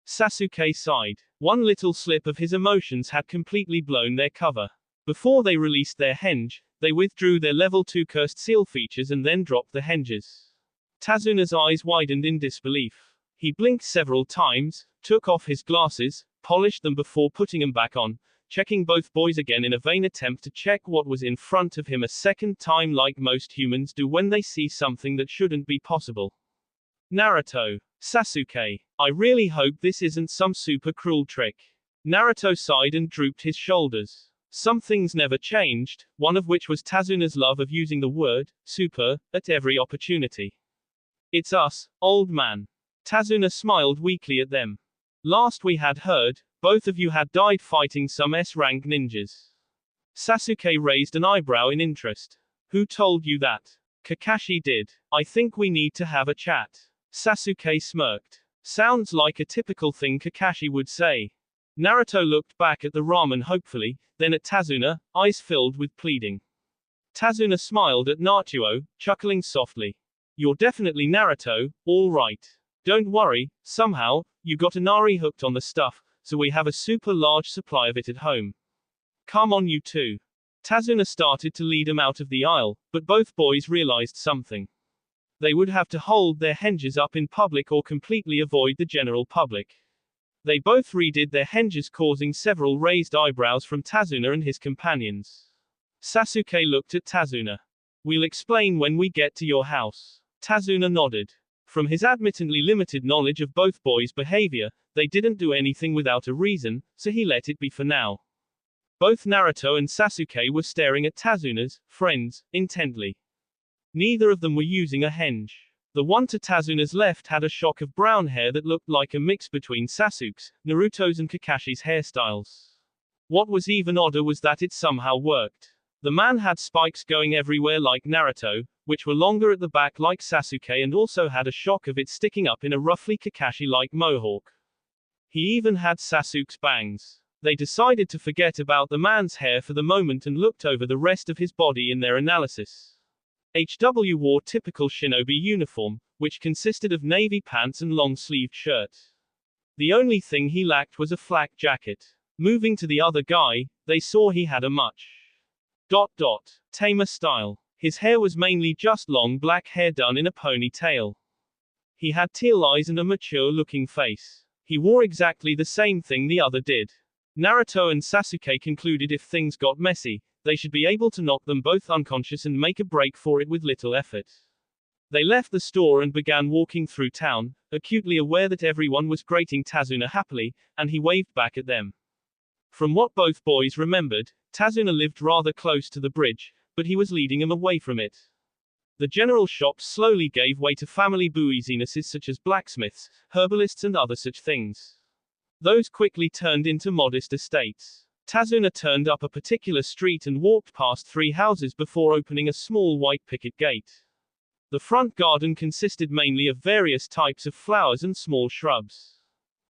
Sasuke sighed. One little slip of his emotions had completely blown their cover. Before they released their henge, they withdrew their level 2 cursed seal features and then dropped the henges. Tazuna's eyes widened in disbelief. He blinked several times, took off his glasses, polished them before putting them back on, checking both boys again in a vain attempt to check what was in front of him a second time like most humans do when they see something that shouldn't be possible. Naruto. Sasuke. I really hope this isn't some super cruel trick. Naruto sighed and drooped his shoulders. Some things never changed, one of which was Tazuna's love of using the word, super, at every opportunity. It's us, old man. Tazuna smiled weakly at them. Last we had heard, both of you had died fighting some S-rank ninjas. Sasuke raised an eyebrow in interest. Who told you that? Kakashi did. I think we need to have a chat. Sasuke smirked. Sounds like a typical thing Kakashi would say. Naruto looked back at the ramen hopefully, then at Tazuna, eyes filled with pleading. Tazuna smiled at Naruto, chuckling softly. You're definitely Naruto, all right. Don't worry, somehow, you got Inari hooked on the stuff, so we have a super large supply of it at home. Come on you two. Tazuna started to lead him out of the aisle, but both boys realized something. They would have to hold their henges up in public or completely avoid the general public. They both redid their henges, causing several raised eyebrows from Tazuna and his companions. Sasuke looked at Tazuna. We'll explain when we get to your house. Tazuna nodded. From his admittedly limited knowledge of both boys' behavior, they didn't do anything without a reason, so he let it be for now. Both Naruto and Sasuke were staring at Tazuna's friends intently. Neither of them were using a henge. The one to Tazuna's left had a shock of brown hair that looked like a mix between Sasuke's, Naruto's and Kakashi's hairstyles. What was even odder was that it somehow worked. The man had spikes going everywhere like Naruto, which were longer at the back like Sasuke, and also had a shock of it sticking up in a roughly Kakashi-like mohawk. He even had Sasuke's bangs. They decided to forget about the man's hair for the moment and looked over the rest of his body in their analysis. HW wore typical shinobi uniform, which consisted of navy pants and long-sleeved shirt. The only thing he lacked was a flak jacket. Moving to the other guy, they saw he had a much tamer style. His hair was mainly just long black hair done in a ponytail. He had teal eyes and a mature-looking face. He wore exactly the same thing the other did. Naruto and Sasuke concluded if things got messy, they should be able to knock them both unconscious and make a break for it with little effort. They left the store and began walking through town, acutely aware that everyone was greeting Tazuna happily, and he waved back at them. From what both boys remembered, Tazuna lived rather close to the bridge, but he was leading them away from it. The general shops slowly gave way to family businesses such as blacksmiths, herbalists and other such things. Those quickly turned into modest estates. Tazuna turned up a particular street and walked past 3 houses before opening a small white picket gate. The front garden consisted mainly of various types of flowers and small shrubs.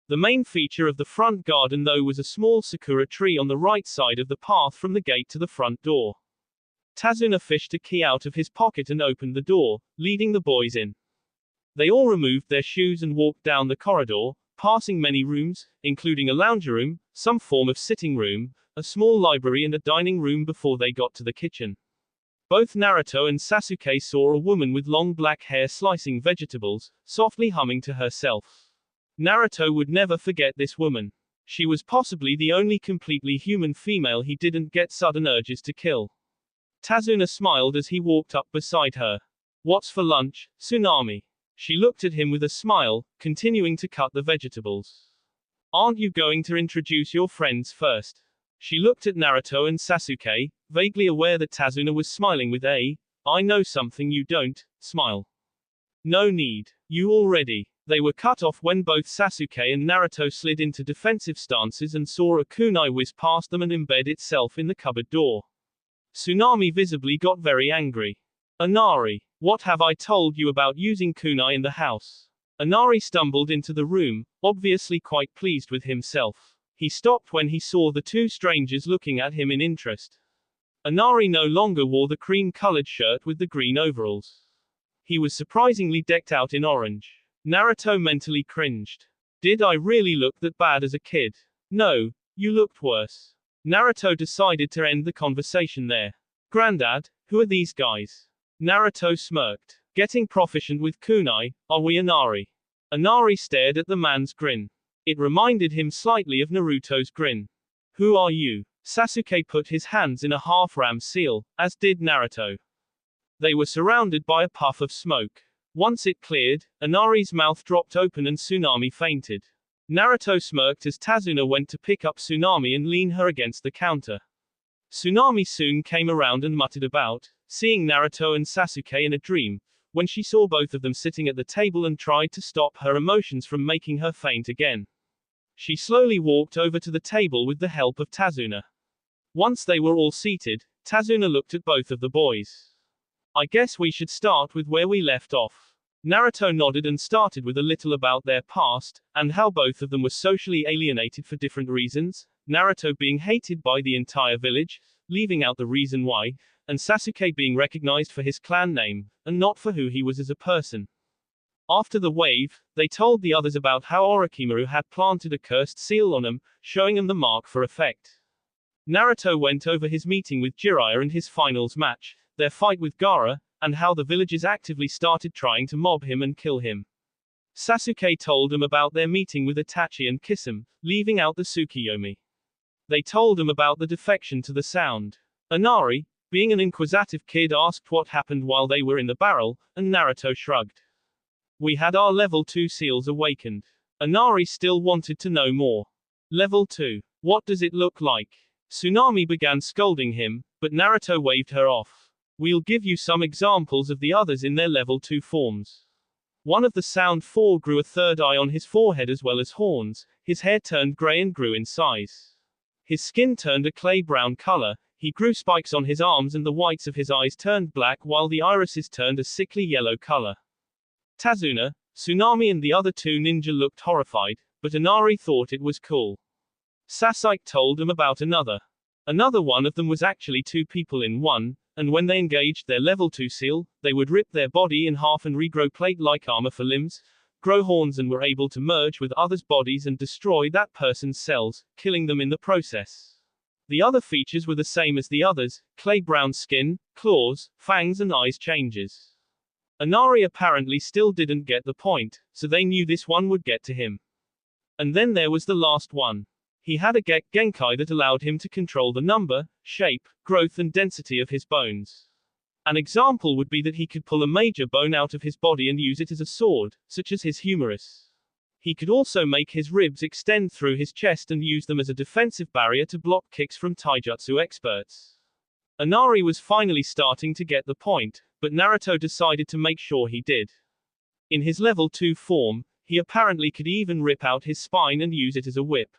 The main feature of the front garden though was a small sakura tree on the right side of the path from the gate to the front door. Tazuna fished a key out of his pocket and opened the door, leading the boys in. They all removed their shoes and walked down the corridor, passing many rooms, including a lounge room, some form of sitting room, a small library and a dining room before they got to the kitchen. Both Naruto and Sasuke saw a woman with long black hair slicing vegetables, softly humming to herself. Naruto would never forget this woman. She was possibly the only completely human female he didn't get sudden urges to kill. Tazuna smiled as he walked up beside her. What's for lunch, Tsunami? She looked at him with a smile, continuing to cut the vegetables. Aren't you going to introduce your friends first? She looked at Naruto and Sasuke, vaguely aware that Tazuna was smiling with a, I know something you don't, smile. No need. You already. They were cut off when both Sasuke and Naruto slid into defensive stances and saw a kunai whiz past them and embed itself in the cupboard door. Tsunami visibly got very angry. Inari, what have I told you about using kunai in the house? Inari stumbled into the room, obviously quite pleased with himself. He stopped when he saw the 2 strangers looking at him in interest. Inari no longer wore the cream-colored shirt with the green overalls. He was surprisingly decked out in orange. Naruto mentally cringed. Did I really look that bad as a kid? No, you looked worse. Naruto decided to end the conversation there. Granddad, who are these guys? Naruto smirked. Getting proficient with kunai, are we Inari? Inari stared at the man's grin. It reminded him slightly of Naruto's grin. Who are you? Sasuke put his hands in a half-ram seal, as did Naruto. They were surrounded by a puff of smoke. Once it cleared, Inari's mouth dropped open and Tsunami fainted. Naruto smirked as Tazuna went to pick up Tsunami and lean her against the counter. Tsunami soon came around and muttered about, seeing Naruto and Sasuke in a dream, when she saw both of them sitting at the table and tried to stop her emotions from making her faint again. She slowly walked over to the table with the help of Tazuna. Once they were all seated, Tazuna looked at both of the boys. I guess we should start with where we left off. Naruto nodded and started with a little about their past, and how both of them were socially alienated for different reasons, Naruto being hated by the entire village, leaving out the reason why, and Sasuke being recognized for his clan name, and not for who he was as a person. After the wave, they told the others about how Orochimaru had planted a cursed seal on him, showing him the mark for effect. Naruto went over his meeting with Jiraiya and his finals match, their fight with Gaara, and how the villagers actively started trying to mob him and kill him. Sasuke told him about their meeting with Itachi and Kisame, leaving out the Tsukuyomi. They told him about the defection to the sound. Inari, being an inquisitive kid, asked what happened while they were in the barrel, and Naruto shrugged. We had our level 2 seals awakened. Inari still wanted to know more. Level 2. What does it look like? Tsunami began scolding him, but Naruto waved her off. We'll give you some examples of the others in their level 2 forms. One of the Sound 4 grew a third eye on his forehead as well as horns, his hair turned gray and grew in size. His skin turned a clay-brown color, he grew spikes on his arms and the whites of his eyes turned black while the irises turned a sickly yellow color. Tazuna, Tsunami and the other 2 ninja looked horrified, but Inari thought it was cool. Sasuke told him about another. Another one of them was actually 2 people in one, and when they engaged their level 2 seal, they would rip their body in half and regrow plate-like armor for limbs, grow horns and were able to merge with others' bodies and destroy that person's cells, killing them in the process. The other features were the same as the others, clay-brown skin, claws, fangs and eyes changes. Inari apparently still didn't get the point, so they knew this one would get to him. And then there was the last one. He had a Genkai that allowed him to control the number, shape, growth and density of his bones. An example would be that he could pull a major bone out of his body and use it as a sword, such as his humerus. He could also make his ribs extend through his chest and use them as a defensive barrier to block kicks from taijutsu experts. Inari was finally starting to get the point, but Naruto decided to make sure he did. In his level 2 form, he apparently could even rip out his spine and use it as a whip.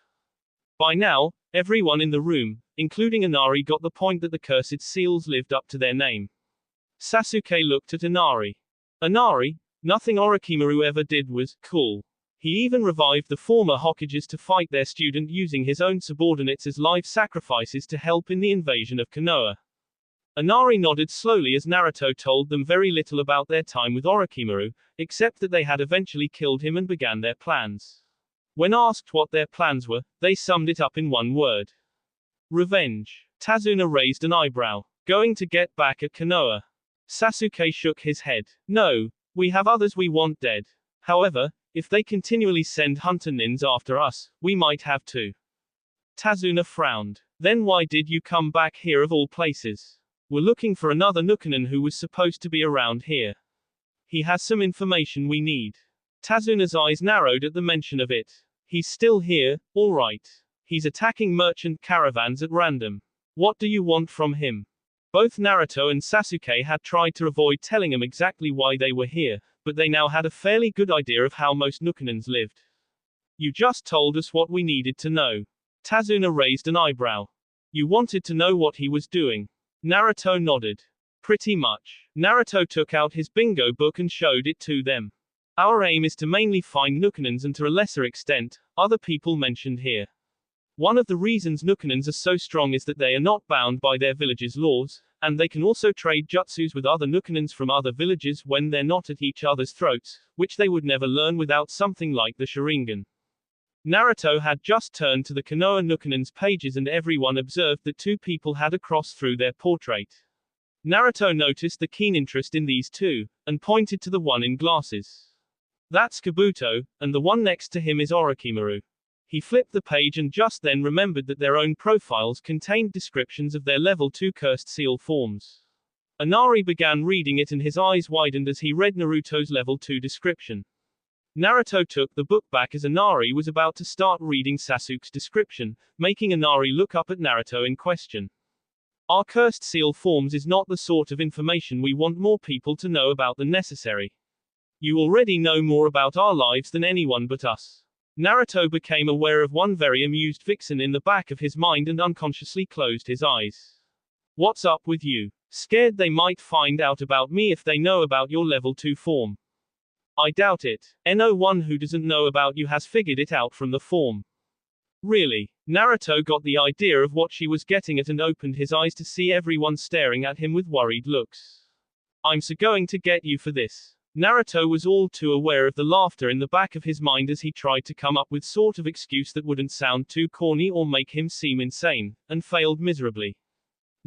By now, everyone in the room, including Inari, got the point that the cursed seals lived up to their name. Sasuke looked at Inari. Inari, nothing Orochimaru ever did was cool. He even revived the former Hokages to fight their student using his own subordinates as live sacrifices to help in the invasion of Konoha. Inari nodded slowly as Naruto told them very little about their time with Orochimaru, except that they had eventually killed him and began their plans. When asked what their plans were, they summed it up in one word. Revenge. Tazuna raised an eyebrow. Going to get back at Konoha. Sasuke shook his head. No, we have others we want dead. However, if they continually send hunter nins after us, we might have to. Tazuna frowned. Then why did you come back here of all places? We're looking for another Nukenin who was supposed to be around here. He has some information we need. Tazuna's eyes narrowed at the mention of it. He's still here, all right. He's attacking merchant caravans at random. What do you want from him? Both Naruto and Sasuke had tried to avoid telling him exactly why they were here, but they now had a fairly good idea of how most Nukenins lived. You just told us what we needed to know. Tazuna raised an eyebrow. You wanted to know what he was doing. Naruto nodded. Pretty much. Naruto took out his bingo book and showed it to them. Our aim is to mainly find Nukenins and to a lesser extent, other people mentioned here. One of the reasons Nukenins are so strong is that they are not bound by their village's laws, and they can also trade jutsus with other Nukenins from other villages when they're not at each other's throats, which they would never learn without something like the Sharingan. Naruto had just turned to the Konoha Nukenin's pages and everyone observed that 2 people had a cross through their portrait. Naruto noticed the keen interest in these two, and pointed to the one in glasses. That's Kabuto, and the one next to him is Orochimaru. He flipped the page and just then remembered that their own profiles contained descriptions of their level 2 cursed seal forms. Inari began reading it and his eyes widened as he read Naruto's level 2 description. Naruto took the book back as Inari was about to start reading Sasuke's description, making Inari look up at Naruto in question. Our cursed seal forms is not the sort of information we want more people to know about than necessary. You already know more about our lives than anyone but us. Naruto became aware of one very amused vixen in the back of his mind and unconsciously closed his eyes. What's up with you? Scared they might find out about me if they know about your level 2 form? I doubt it. No one who doesn't know about you has figured it out from the form. Really? Naruto got the idea of what she was getting at and opened his eyes to see everyone staring at him with worried looks. I'm so going to get you for this. Naruto was all too aware of the laughter in the back of his mind as he tried to come up with sort of excuse that wouldn't sound too corny or make him seem insane, and failed miserably.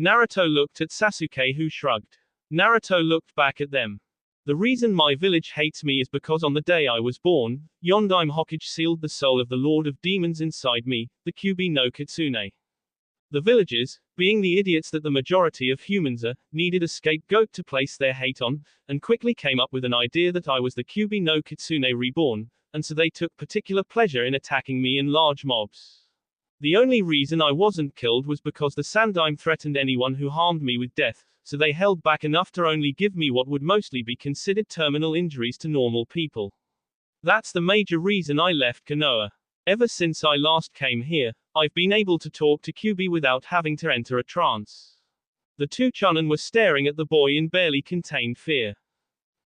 Naruto looked at Sasuke who shrugged. Naruto looked back at them. The reason my village hates me is because on the day I was born, Yondaime Hokage sealed the soul of the Lord of Demons inside me, the Kyuubi no Kitsune. The villagers, being the idiots that the majority of humans are, needed a scapegoat to place their hate on, and quickly came up with an idea that I was the Kyuubi no Kitsune reborn, and so they took particular pleasure in attacking me in large mobs. The only reason I wasn't killed was because the Sandaime threatened anyone who harmed me with death, so they held back enough to only give me what would mostly be considered terminal injuries to normal people. That's the major reason I left Konoha. Ever since I last came here, I've been able to talk to Kyuubi without having to enter a trance. The two Chunin were staring at the boy in barely contained fear.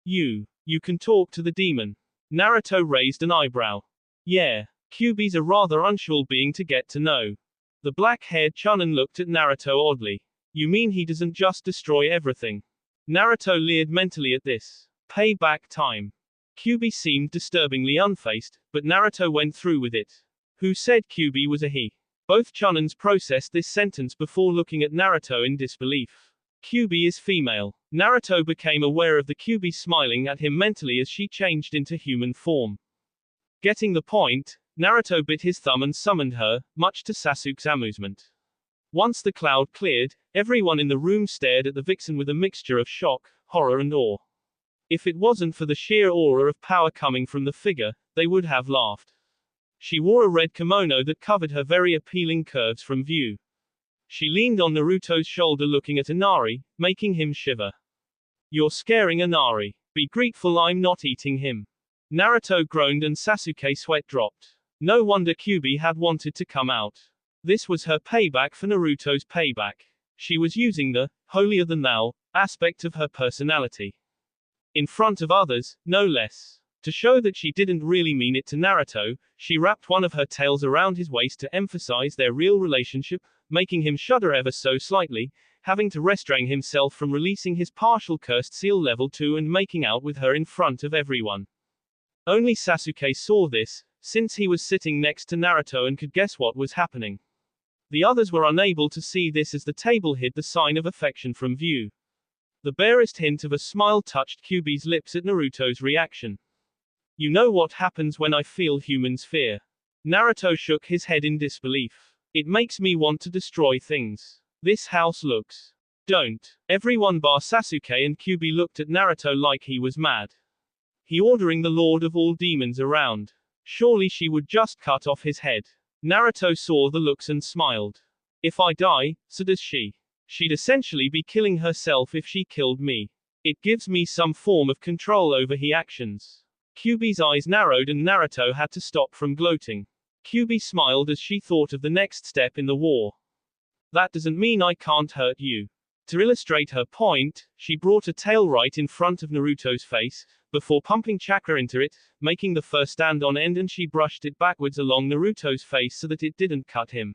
You can talk to the demon. Naruto raised an eyebrow. Yeah. Kyuubi's a rather unusual being to get to know. The black-haired Chunin looked at Naruto oddly. You mean he doesn't just destroy everything? Naruto leered mentally at this. Payback time. Kyuubi seemed disturbingly unfazed, but Naruto went through with it. Who said Kyuubi was a he? Both Chunins processed this sentence before looking at Naruto in disbelief. Kyuubi is female. Naruto became aware of the Kyuubi smiling at him mentally as she changed into human form. Getting the point, Naruto bit his thumb and summoned her, much to Sasuke's amusement. Once the cloud cleared, everyone in the room stared at the vixen with a mixture of shock, horror and awe. If it wasn't for the sheer aura of power coming from the figure, they would have laughed. She wore a red kimono that covered her very appealing curves from view. She leaned on Naruto's shoulder looking at Inari, making him shiver. You're scaring Inari. Be grateful I'm not eating him. Naruto groaned and Sasuke's sweat dropped. No wonder Kyuubi had wanted to come out. This was her payback for Naruto's payback. She was using the holier-than-thou aspect of her personality. In front of others, no less. To show that she didn't really mean it to Naruto, she wrapped one of her tails around his waist to emphasize their real relationship, making him shudder ever so slightly, having to restrain himself from releasing his partial cursed seal level 2 and making out with her in front of everyone. Only Sasuke saw this, since he was sitting next to Naruto and could guess what was happening. The others were unable to see this as the table hid the sign of affection from view. The barest hint of a smile touched Kyuubi's lips at Naruto's reaction. You know what happens when I feel humans' fear. Naruto shook his head in disbelief. It makes me want to destroy things. This house looks. Don't. Everyone bar Sasuke and Kyuubi looked at Naruto like he was mad. He ordering the Lord of all demons around. Surely she would just cut off his head. Naruto saw the looks and smiled. If I die, so does she. She'd essentially be killing herself if she killed me. It gives me some form of control over his actions. Kyuubi's eyes narrowed and Naruto had to stop from gloating. Kyuubi smiled as she thought of the next step in the war. That doesn't mean I can't hurt you. To illustrate her point, she brought a tail right in front of Naruto's face, before pumping chakra into it, making the fur stand on end, and she brushed it backwards along Naruto's face so that it didn't cut him.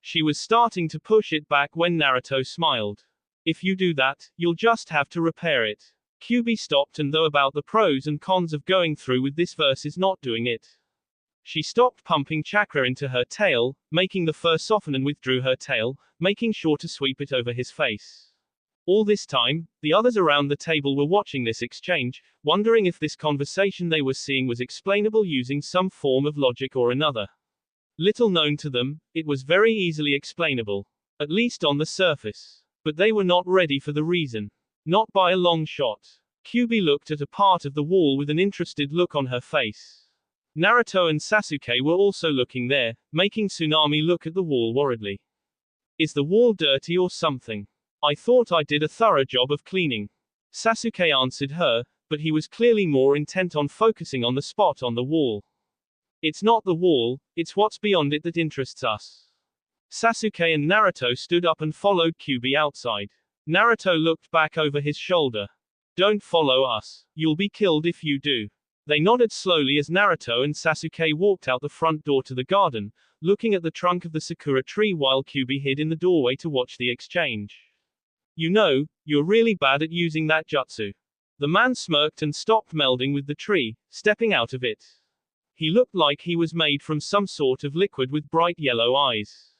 She was starting to push it back when Naruto smiled. If you do that, you'll just have to repair it. Kyuubi stopped and though about the pros and cons of going through with this versus not doing it. She stopped pumping chakra into her tail, making the fur soften and withdrew her tail, making sure to sweep it over his face. All this time, the others around the table were watching this exchange, wondering if this conversation they were seeing was explainable using some form of logic or another. Little known to them, it was very easily explainable. At least on the surface. But they were not ready for the reason. Not by a long shot. Kyubi looked at a part of the wall with an interested look on her face. Naruto and Sasuke were also looking there, making Tsunami look at the wall worriedly. Is the wall dirty or something? I thought I did a thorough job of cleaning. Sasuke answered her, but he was clearly more intent on focusing on the spot on the wall. It's not the wall, it's what's beyond it that interests us. Sasuke and Naruto stood up and followed Kyubi outside. Naruto looked back over his shoulder. Don't follow us. You'll be killed if you do. They nodded slowly as Naruto and Sasuke walked out the front door to the garden, looking at the trunk of the sakura tree while Kyubi hid in the doorway to watch the exchange. You know, you're really bad at using that jutsu. The man smirked and stopped melding with the tree, stepping out of it. He looked like he was made from some sort of liquid with bright yellow eyes.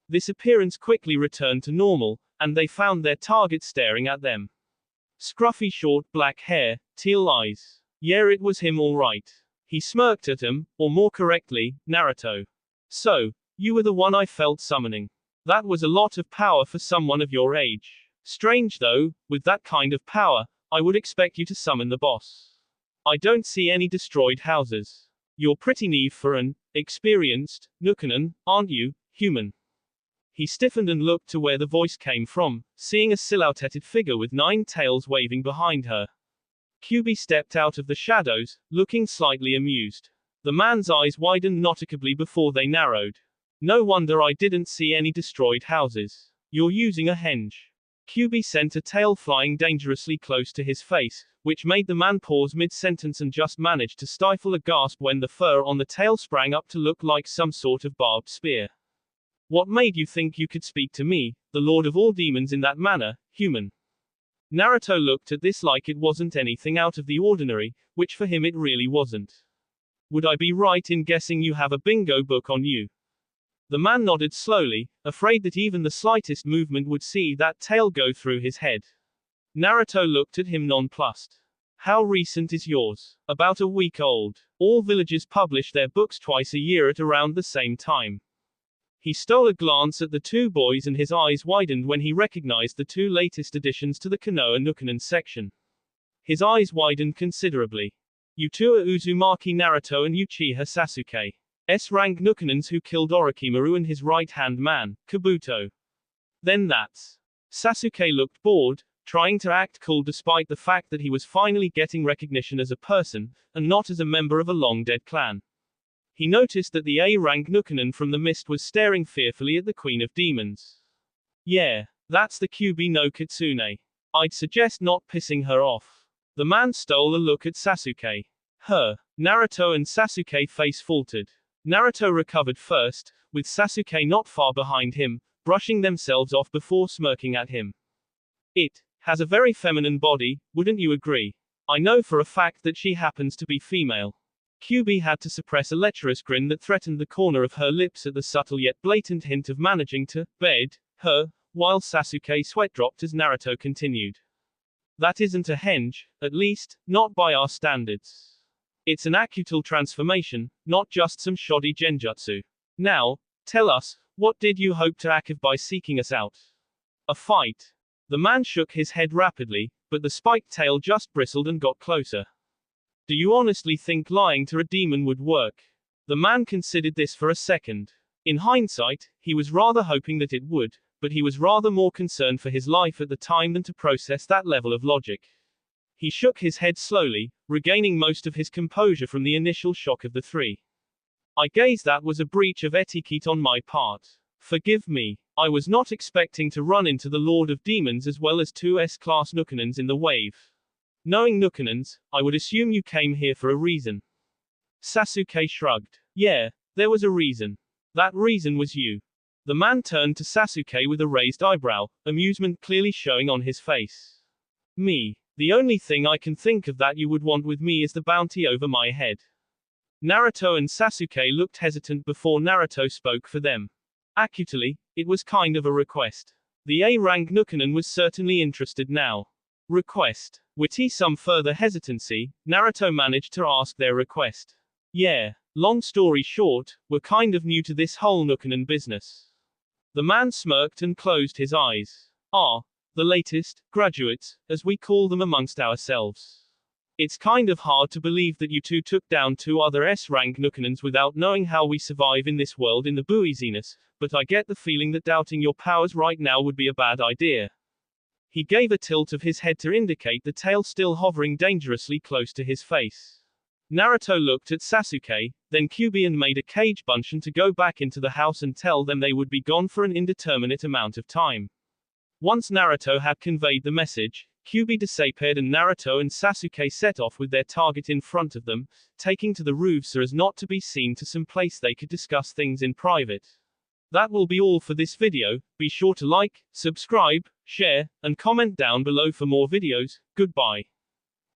This appearance quickly returned to normal, and they found their target staring at them. Scruffy short black hair, teal eyes. Yeah, it was him all right. He smirked at him, or more correctly, Naruto. So, you were the one I felt summoning. That was a lot of power for someone of your age. Strange though, with that kind of power, I would expect you to summon the boss. I don't see any destroyed houses. You're pretty naive for an experienced Nukenin, aren't you, human? He stiffened and looked to where the voice came from, seeing a silhouetted figure with 9 tails waving behind her. Kyubi stepped out of the shadows, looking slightly amused. The man's eyes widened noticeably before they narrowed. No wonder I didn't see any destroyed houses. You're using a henge. Kyubi sent a tail flying dangerously close to his face, which made the man pause mid-sentence and just managed to stifle a gasp when the fur on the tail sprang up to look like some sort of barbed spear. What made you think you could speak to me, the Lord of all demons, in that manner, human? Naruto looked at this like it wasn't anything out of the ordinary, which for him it really wasn't. Would I be right in guessing you have a bingo book on you? The man nodded slowly, afraid that even the slightest movement would see that tail go through his head. Naruto looked at him nonplussed. How recent is yours? About a week old. All villages publish their books twice a year at around the same time. He stole a glance at the two boys and his eyes widened when he recognized the 2 latest additions to the Konoha Nukenin section. His eyes widened considerably. You two are Uzumaki Naruto and Uchiha Sasuke. S-rank Nukenins who killed Orochimaru and his right-hand man, Kabuto. Then that's. Sasuke looked bored, trying to act cool despite the fact that he was finally getting recognition as a person, and not as a member of a long-dead clan. He noticed that the A-rank Nukenin from the mist was staring fearfully at the Queen of Demons. Yeah, that's the Kyubi no Kitsune. I'd suggest not pissing her off. The man stole a look at Sasuke. Her. Naruto and Sasuke face faltered. Naruto recovered first, with Sasuke not far behind him, brushing themselves off before smirking at him. It has a very feminine body, wouldn't you agree? I know for a fact that she happens to be female. Kyubi had to suppress a lecherous grin that threatened the corner of her lips at the subtle yet blatant hint of managing to bed her, while Sasuke sweat dropped as Naruto continued. That isn't a henge, at least, not by our standards. It's an Akutal transformation, not just some shoddy genjutsu. Now, tell us, what did you hope to achieve by seeking us out? A fight. The man shook his head rapidly, but the spiked tail just bristled and got closer. Do you honestly think lying to a demon would work? The man considered this for a second. In hindsight, he was rather hoping that it would, but he was rather more concerned for his life at the time than to process that level of logic. He shook his head slowly, regaining most of his composure from the initial shock of the 3. I guess that was a breach of etiquette on my part. Forgive me. I was not expecting to run into the Lord of Demons as well as 2 S-class Nukenins in the wave. Knowing Nukenins, I would assume you came here for a reason. Sasuke shrugged. Yeah, there was a reason. That reason was you. The man turned to Sasuke with a raised eyebrow, amusement clearly showing on his face. Me. The only thing I can think of that you would want with me is the bounty over my head. Naruto and Sasuke looked hesitant before Naruto spoke for them. Acutely, it was kind of a request. The A-rank Nukenon was certainly interested now. Request. With some further hesitancy, Naruto managed to ask their request. Yeah. Long story short, we're kind of new to this whole Nukenon business. The man smirked and closed his eyes. The latest graduates, as we call them amongst ourselves. It's kind of hard to believe that you two took down 2 other S-rank Nukenons without knowing how we survive in this world in the buoyaness, but I get the feeling that doubting your powers right now would be a bad idea. He gave a tilt of his head to indicate the tail still hovering dangerously close to his face. Naruto looked at Sasuke, then Kyuubi and made a cage bunchen to go back into the house and tell them they would be gone for an indeterminate amount of time. Once Naruto had conveyed the message, Kyuubi disappeared and Naruto and Sasuke set off with their target in front of them, taking to the roof so as not to be seen to some place they could discuss things in private. That will be all for this video. Be sure to like, subscribe, share, and comment down below for more videos. Goodbye.